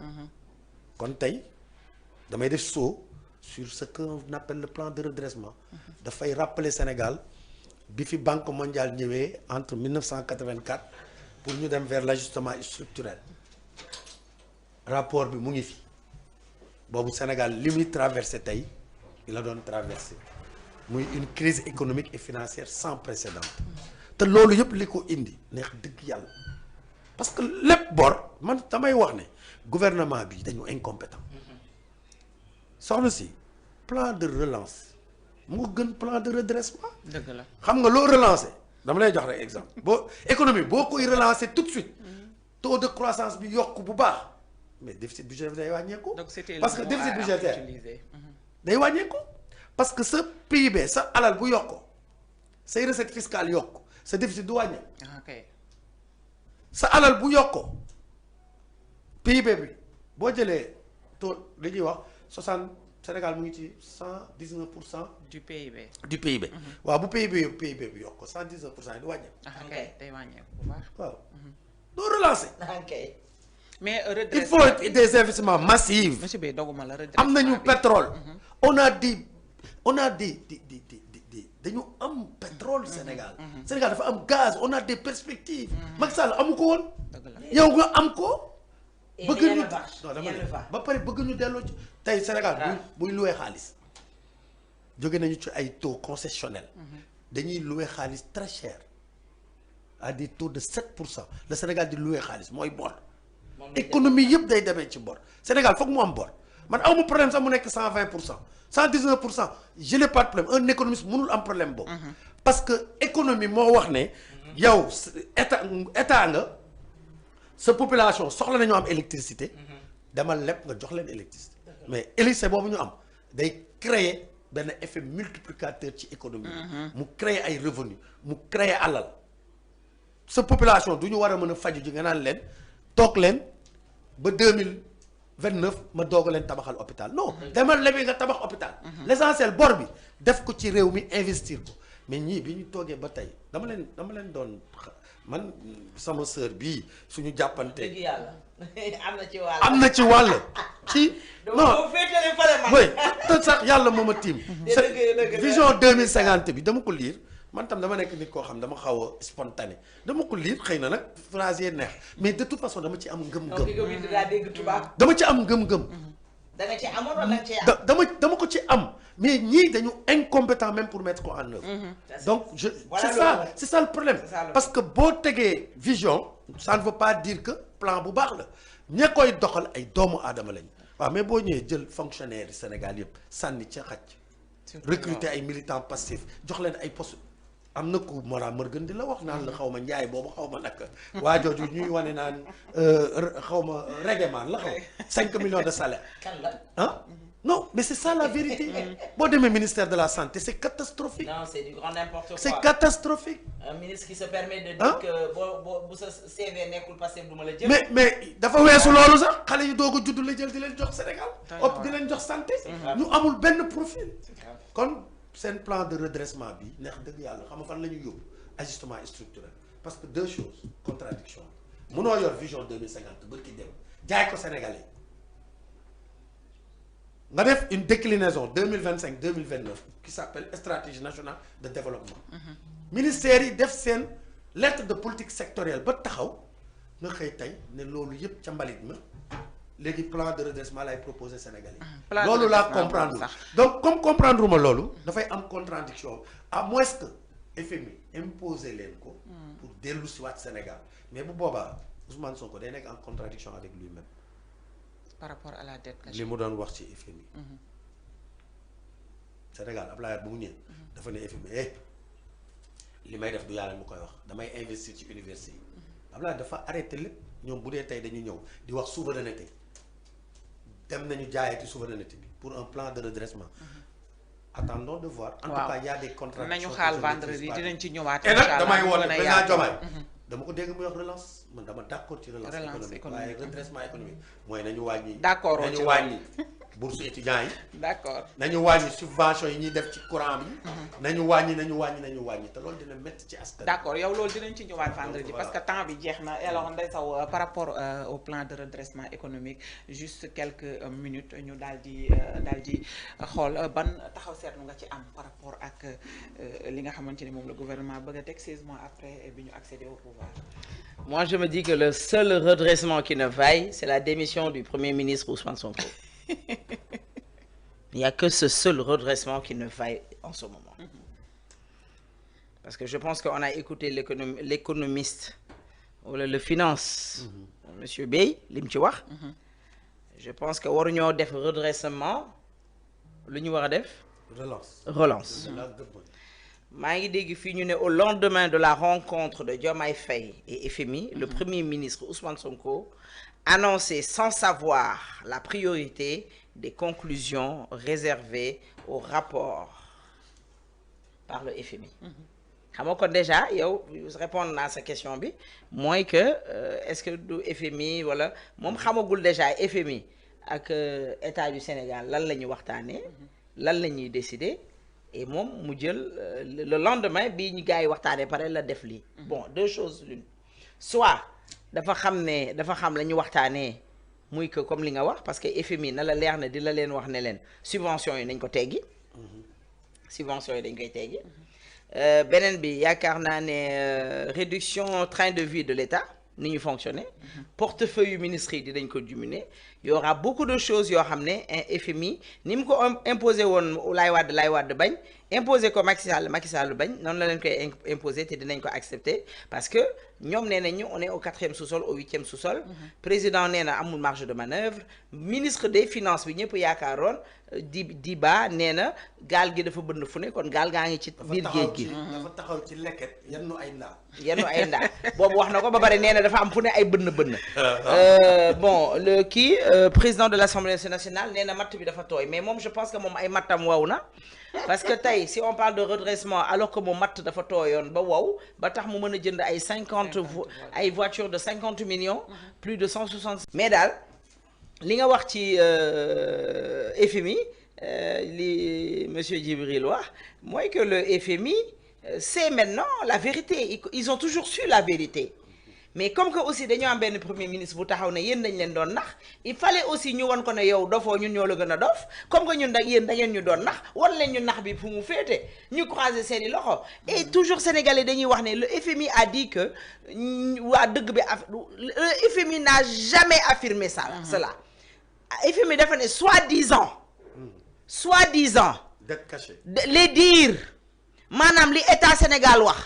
[SPEAKER 3] kon tey damay def saut sur ce qu'on appelle le plan de redressement. dafay rappeler Sénégal bi fi Banque mondiale ñëwee entre 1984. pour ñu dem vers l'ajustement structurel rapport bi mu ngi fi boobu Sénégal li muy traversé tey la doon traversé muy une crise économique et financière sans précédent te loolu yëpp li ko indi neex dëgg yàlla parce que lépp bor man damay wax ne gouvernement bi dañu incompétent soxna si plan de relance moo gën plan de redressement.
[SPEAKER 1] dëgg la
[SPEAKER 3] xam nga loo relancer. dama lay jox rek exemple boo économie boo koy relancer tout de suite taux de croissance bi yokk bu baax mais déficit budgétaire day wàññeeku. parce que déficit budgétaire day wàññeeku parce que sa PIB sa alal bu yokkoo say recette fiscale yokk sa déficit du wàññeeku. sa alal bu yokkoo PIB bi boo jëlee taux li ñuy wax 60 Sénégal mu ngi ci 119%.
[SPEAKER 1] du PIB.
[SPEAKER 3] du PIB. waaw bu PIB bi yokk ko 119% yi du wàññeeku.
[SPEAKER 1] day wàññeeku bu baax.
[SPEAKER 3] waaw doo relancer.
[SPEAKER 1] mais
[SPEAKER 3] il faut des investissements massifs.
[SPEAKER 1] monsieur Beye doguma la redressement
[SPEAKER 3] am nañu pétrole. on a dañu am pétrole Sénégal. Sénégal dafa am gaz on a des perspectives. Macky Sall amu ko woon. yow nga am ko. bëgg ñu non dama ne ba pare bëgg ñu delloo ci tey Sénégal buy loué xaalis jóge nañu ci ay taux concessionnels dañuy loué xaalis très cher à des taux de 7%. le Sénégal di loué xaalis mooy bor économie yëpp day demee ci bor Sénégal foog mu am bor man awma problème sax mu nekk 120%, 119%, je n'ai pas de problème. Un économiste mënul am problème boobu. Parce que économie moo wax ne yow état nga sa population soxla nañu am électricité demal lépp nga jox leen électricité mais électricité boobu ñu am day créer benn effet multiplicateur ci économie mu créer ay revenus mu créer alal sa population du ñu war a mën a faju ji nga naan leen toog leen ba 2029 ma doog leen tabaxal hôpital non demal lebi nga tabax hôpital l'essentiel bor bi def ko ci réew mi investir ko mais ñii bi ñu toogee ba tey dama leen doon man sama sœur bii suñu jàppante
[SPEAKER 2] dëgg yàlla
[SPEAKER 3] am na ci wàll ci non oui te sax yàlla moo ma tiim vision 2050 bi dama ko lire man tam dama nekk nit koo xam dama xaw a spontané dama ko lire xëy na nag phrase yi neex mais de toute façon dama ci am ngëm-ngëm dama ci am ngëm-ngëm
[SPEAKER 2] da nga ci amoon wala nga ci am
[SPEAKER 3] dama ko ci am mais ñii dañu incompétent même pour mettre ko en œuvre donc c'est ça le problème parce que boo tegee vision ça ne veut pas dire que plan bu baax la ña koy doxal ay doomu aadama lañu waaw mais boo ñëwee jël fonctionnaire Sénégal yëpp sànni ca xaj recruter ay militants passifs jox leen ay postes am na ku Mora Morgan di la wax naan la xaw ma njaay boobu xaw ma nag waa jooju ñuy wane naan xaw ma règlement la xaw 5 millions de salaire ah non mais c'est ça la vérité boo demee ministère de la santé c'est catastrophique
[SPEAKER 2] non c'est du grand n'importe quoi
[SPEAKER 3] c'est catastrophique
[SPEAKER 2] un ministre qui se permet de dire que bu sa CV nekkul passé du ma la jël
[SPEAKER 3] mais dafa weesu loolu sax xale yu doog a judd la jël di leen jox Sénégal op di leen jox santé ñu amul benn profil kon seen plan de redressement bi neex dëgg yàlla xam nga fan la ñuy yóbbu ajustement structurel parce que deux choses contradiction mënoo yor vision 2050 bërki dem jaay ko Sénégalais nga def une déclinaison 2025 2029 qui s'appelle stratégie nationale de développement ministère yi def seen lettre de politique sectorielle ba taxaw nga xëy tey ne loolu yëpp ca mbalit ma léegi plan de redressement lay proposé Sénégalais yi loolu laa comprendre donc comme comprendre ma loolu dafay am contradiction à moins que FMI imposer leen ko pour dellu si waat Sénégal mais bu boobaa Ousmane Sonko day nekk en contradiction avec lui-même
[SPEAKER 1] par rapport à la dette
[SPEAKER 3] li mu doon wax ci FMI Sénégal Abdoulaye bu mu ñëwee dafa ne FMI li may def du yàlla mu koy wax damay investir ci université yi Abdoulaye dafa arrêté lépp ñoom bu dee tey dañu ñëw di wax souveraineté dem nañu jaayati souveraineté bi pour un plan de redressement attendons de voir en tout cas il y a des contradictions
[SPEAKER 1] nañu xaal vendredi dinañ ci ñëwaat
[SPEAKER 3] et nag damay woon président Diomaye dama ko dégg muy wax relance man dama d'accord ci relance économique waaye redressement économique mooy nañu wàññi
[SPEAKER 1] d'accord
[SPEAKER 3] nañu wàññi bourse étudiants yi
[SPEAKER 1] d'accord
[SPEAKER 3] nañu wàññi subvention yi ñuy def ci courant bi nañu wàññi te loolu dina métti ci askan
[SPEAKER 1] d'accord yow loolu dinañ ci ñëwaat vendredi parce que temps bi jeex na alors Ndeye Sow par rapport au plan de redressement économique juste quelques minutes ñu daal di xool ban taxaw seetlu nga ci am par rapport ak li nga xamante ni moom le gouvernement bëgg a teg 16 mois après bi ñu accéder au pouvoir.
[SPEAKER 2] Moi je me dis que le seul redressement qui ne vaille c'est la démission du Premier ministre Ousmane Sonko. Il n'y a que ce seul redressement qui ne vaille en ce moment. Parce que je pense qu'on a écouté l'économiste ou le finance, Monsieur Bey, lim ci wax. Je pense que waruñoo def redressement lu ñu war a def. relance. maa ngi dégg fii ñu ne au lendemain de la rencontre de Diomaye Faye et FMI, le Premier ministre Ousmane Sonko annoncer sans savoir la priorité des conclusions réservées au rapport par le FMI. xam nga kon déjà yow répondre naa sa question bi mooy que est-ce que du FMI wala moom xamagul déjà FMI ak État du Sénégal lan la ñuy waxtaanee lan la ñuy décider et moom mu jël le lendemain bii ñu gars yi waxtaanee pare la def lii. Bon, deux choses l'une soit dafa xam la ñu waxtaanee muy que comme li nga wax parce que FMI na la leer na di la leen wax ne leen subvention yi nañ ko teggi subvention yi dañ koy teggi beneen bi yaakaar naa ne réduction train de vie de l'État ni ñu fonctionner portefeuille yu ministres yi dinañ ko diminuer il y aura beaucoup de choses yoo xam ne FMI ni mu ko imposé woon Laye Wade bañ imposer ko Macky Sall bañ noonu la leen koy imposer te dinañ ko accepter parce que ñoom nee nañu on est au 4e sous-sol au 8e sous-sol. président nee na amul marge de manœuvre. ministre des finances bi ñëpp yaakaaroon Diba nee na gaal gi dafa bënn fu ne kon gaal gaa ngi ci biir géej gi.
[SPEAKER 3] dafa taxaw ci leket yennu ay ndaa.
[SPEAKER 2] boobu wax na ko ba pare nee na dafa am fu ne ay bënn. bon le président de l'Assemblée nationale nee na matt bi dafa tooy mais moom je pense que moom ay mattam wow na. parce que tey si on parle de redressement alors que moom matt dafa tooyoon ba wow ba tax mu mën a jënd ay voitures de 50 millions. plus de 160. mais daal li nga wax ci FMI li monsieur Djibril wax mooy que le FMI c'est maintenant la vérité ils ont toujours su la vérité. mais comme que aussi dañoo am benn premier ministre bu taxaw ne yéen dañ leen doon nax il fallait aussi ñu wan ko ne yow dofoo ñun ñoo la gën a dof comme que ñun yéen da ngeen ñu doon nax wan leen ñu nax bi fu mu féete ñu croiser seeni loxo et toujours sénégalais dañuy wax ne le FMI a dit que waa dëgg bi le FMI n'a jamais affirmé ça cela FMI dafa ne soi-disant
[SPEAKER 3] dette cachée
[SPEAKER 2] les dire maanaam li état Sénégal wax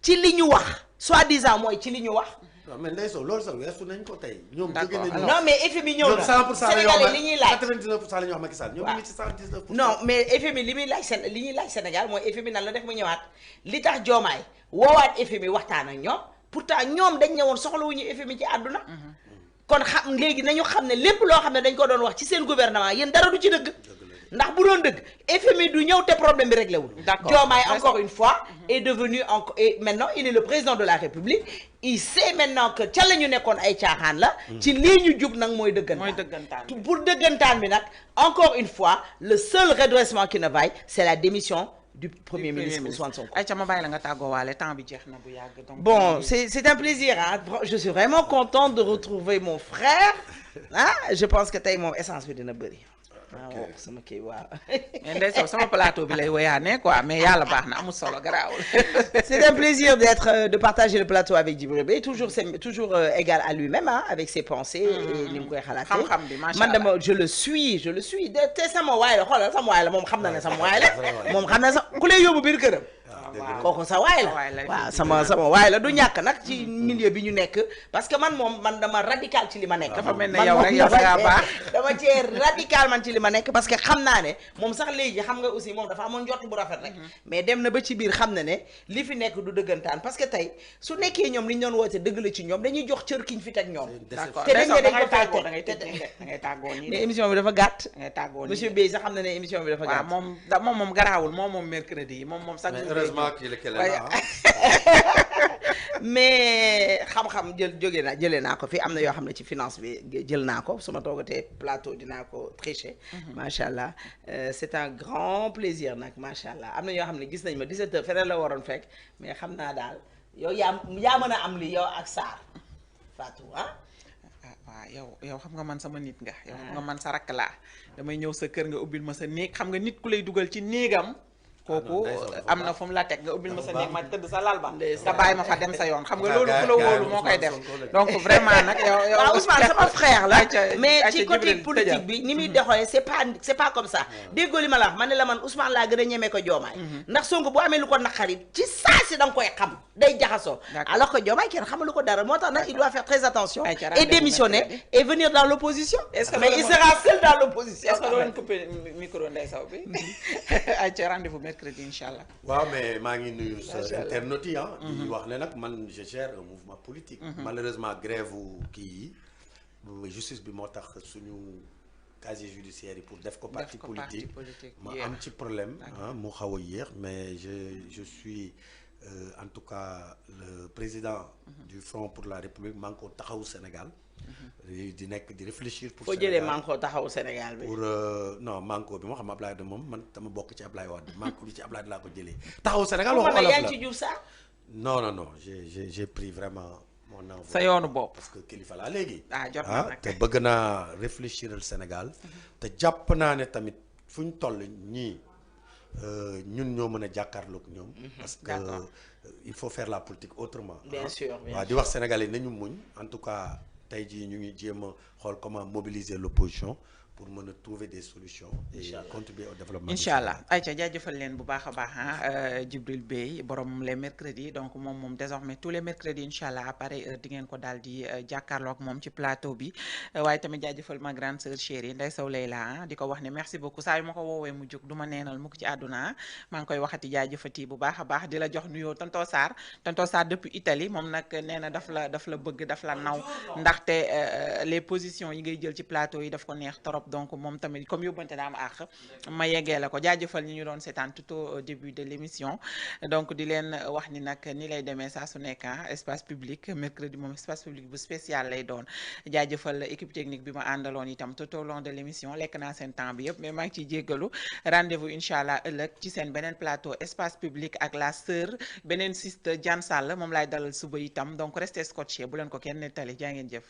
[SPEAKER 2] ci li ñu wax soi-disant mooy ci li ñu wax.
[SPEAKER 3] non mais Ndeye Sow loolu sax weesu nañ ko tey. ñoom
[SPEAKER 2] jóge nañu non mais FMI ñëw na.
[SPEAKER 3] 100%
[SPEAKER 2] Sénégalais li ñuy laaj
[SPEAKER 3] 99% la ñu wax Macky Sall. ñoom ñu ngi ci 119%.
[SPEAKER 2] non mais FMI li muy laaj li ñuy laaj Sénégal mooy FMI nan la def mu ñëwaat li tax Diomaye woowaat FMI waxtaan ak ñoom pourtant ñoom dañ ñëwoon soxlawuñu FMI ci àdduna. kon léegi nañu xam ne lépp loo xam ne dañ ko doon wax ci seen gouvernement yéen dara du ci dëgg. ndax bu doon dëgg FMI du ñëw te problème bi réglé wul. d'accord Diomaye encore une fois est devenu et maintenant il est le président de la République il sait maintenant que ca la ñu nekkoon ay caaxaan la. ci lii ñu jug nag mooy dëggantaan. pour dëggantaan bi nag encore une fois le seul redressement qui ne vaille c'est la démission du premier ministre Ousmane Sonko.
[SPEAKER 1] ayca ma bàyyi la nga tàggoo waale temps bi jeex na bu yàgg. donc
[SPEAKER 2] bon c'est un plaisir hein je suis vraiment contente de retrouver mon frère je pense que tey moom essence bi dina bëri. waaw sama kii waaw.
[SPEAKER 1] mais Ndeye Sow sama plateau bi lay woyaane quoi mais yàlla baax na amul solo garaawul.
[SPEAKER 2] c'est un plaisir de partager le plateau avec Djibril Bey toujours égal à lui-même avec ses pensées. et ni mu koy xalaatee.
[SPEAKER 1] xam-xam bi macha allah
[SPEAKER 2] man dama je le suis te sama waay la xoolal sama waay la moom xam na ne sama waay la moom xam na ku lay yóbbu biir këram. kooku sa waay la waaw sama waay la du ñàkk nag ci milieu bi ñu nekk parce que man dama radical ci li ma nekk.
[SPEAKER 1] dafa mel ne yow rek yow da baax
[SPEAKER 2] dama cee radical man ci li ma nekk parce que xam naa ne moom sax léegi xam nga aussi moom dafa amoon njort bu rafet rek. mais dem na ba ci biir xam na ne li fi nekk du dëggantaan parce que tey su nekkee ñoom li ñu doon woote dëgg la ci ñoom dañuy jox cër ki ñu fi teg ñoom.
[SPEAKER 1] d'accord
[SPEAKER 2] te dañ ne dañ ko
[SPEAKER 1] tàggoo da ngay tàggoo nii
[SPEAKER 2] mais émission bi dafa gàtt.
[SPEAKER 1] da ngay tàggoo nii
[SPEAKER 2] monsieur Bey sax xam na ne émission bi dafa gàtt.
[SPEAKER 1] waaw moom garaawul moom mercredi yi moom sax.
[SPEAKER 2] mais xam-xam jëlee naa ko fi am na yoo xam ne ci finance bi jël naa ko su ma toogatee plateau dinaa ko tricher. macha allah c'est un grand plaisir nag macha allah am na yoo xam ne gis nañ ma 17h feneen la waroon fekk mais xam naa daal yow yaa mën a am li yow ak Sarr Fatou
[SPEAKER 1] waaw yow xam nga man sama nit nga. yow xam nga man sa rakk laa damay ñëw sa kër nga ubbil ma sa néeg xam nga nit ku lay dugal ci néegam. kooku am na fu mu la teg nga ubbil ma sa néeg ma tëdd sa lal ba nga bàyyi ma fa dem sa yoon xam nga loolu ku la wóolu moo koy def donc vraiment nag yow
[SPEAKER 2] waaw Ousmane sama frère la mais ci côté politique bi ni muy doxalee c'est pas comme ça déggoo li ma la wax man ne la man Ousmane laa gën a ñemee ko Diomaye ndax Sonko bu amee lu ko naqari ci saa si da nga koy xam day jaxasoo alors que Diomaye kenn xamalu ko dara moo tax nag il doit faire très attention et démissionner et venir dans l'opposition mais il sera seul dans l'opposition
[SPEAKER 1] est-ce que doo leen couper micro Ndeye Sow bi ay ca rendez-vous mercredi inchallah
[SPEAKER 3] waaw mais maa ngi nuyu sa internautes yi di wax ne nag man je gère un mouvement politique malheureusement grève kii yi justice bi moo tax suñu casier judiciaire yi pour def ko parti politique ma am ci problème mu xaw a yéex mais je suis en tout cas le président du Front pour la République Manko Taxawu Sénégal di nekk di réfléchir pour
[SPEAKER 2] Sénégal foo jëlee Manko Taxawu Sénégal bi
[SPEAKER 3] pour non Manko bi moo xam Ablaye de moom man dama bokk ci Ablaye Wade Manko bi ci Ablaye de laa ko jëlee Taxawu Sénégal wax olof la
[SPEAKER 2] yaa ngi ci Diouf Sarr
[SPEAKER 3] non j'ai pris vraiment mon envol
[SPEAKER 1] sa yoonu bopp
[SPEAKER 3] parce que kilifa laa léegi
[SPEAKER 1] jot na nag
[SPEAKER 3] te bëgg naa réfléchiral Sénégal te jàpp naa ne tamit fu ñu toll ñii ñun ñoo mën a jàkkaarloog ñoom parce que il faut faire la politique autrement
[SPEAKER 2] bien sûr
[SPEAKER 3] waaw di wax Sénégalais nañu muñ en tout cas tey jii ñu ngi jéem a xool comment mobiliser l'opposition pour mën a trouver des solutions et contribuer au développement.
[SPEAKER 1] incha allah ayca jaajëfal leen bu baax a baax Djibril Bey borom les mercredis donc moom désormais tous les mercredis incha allah à pareille heure di ngeen ko daal di jàkkaarloo ak moom ci plateau bi waaye tamit jaajëfal ma grande sœur chérie Ndeye Sow Leyla di ko wax ne merci beaucoup saa yu ma ko woowee mu jóg du ma neenal mukk ci àdduna maa ngi koy waxati jaajëfati bu baax a baax di la jox nuyoo tonton Sarr depuis Italie moom nag nee na daf la bëgg daf la naw ndaxte les positions yi ngay jël ci plateau yi daf ko neex trop donc moom tamit comme yóbbante daa am àq ma yeggee la ko jaajëfal ñi ñu doon seetaan tout au début de l'émission donc di leen wax ni nag ni lay demee saa su nekk espace public mercredi moom espace public bu spécial lay doon jaajëfal équipe technique bi ma àndaloon itam tout au long de l'émission lekk naa seen temps bi yëpp mais maa ngi ciy jéggalu rendez-vous incha allah ëllëg ci seen beneen plateau espace public ak la sœur beneen siste Diane Sall moom laay dalal suba itam donc restez scotché bu leen ko kenn nettali jaa ngeen jëf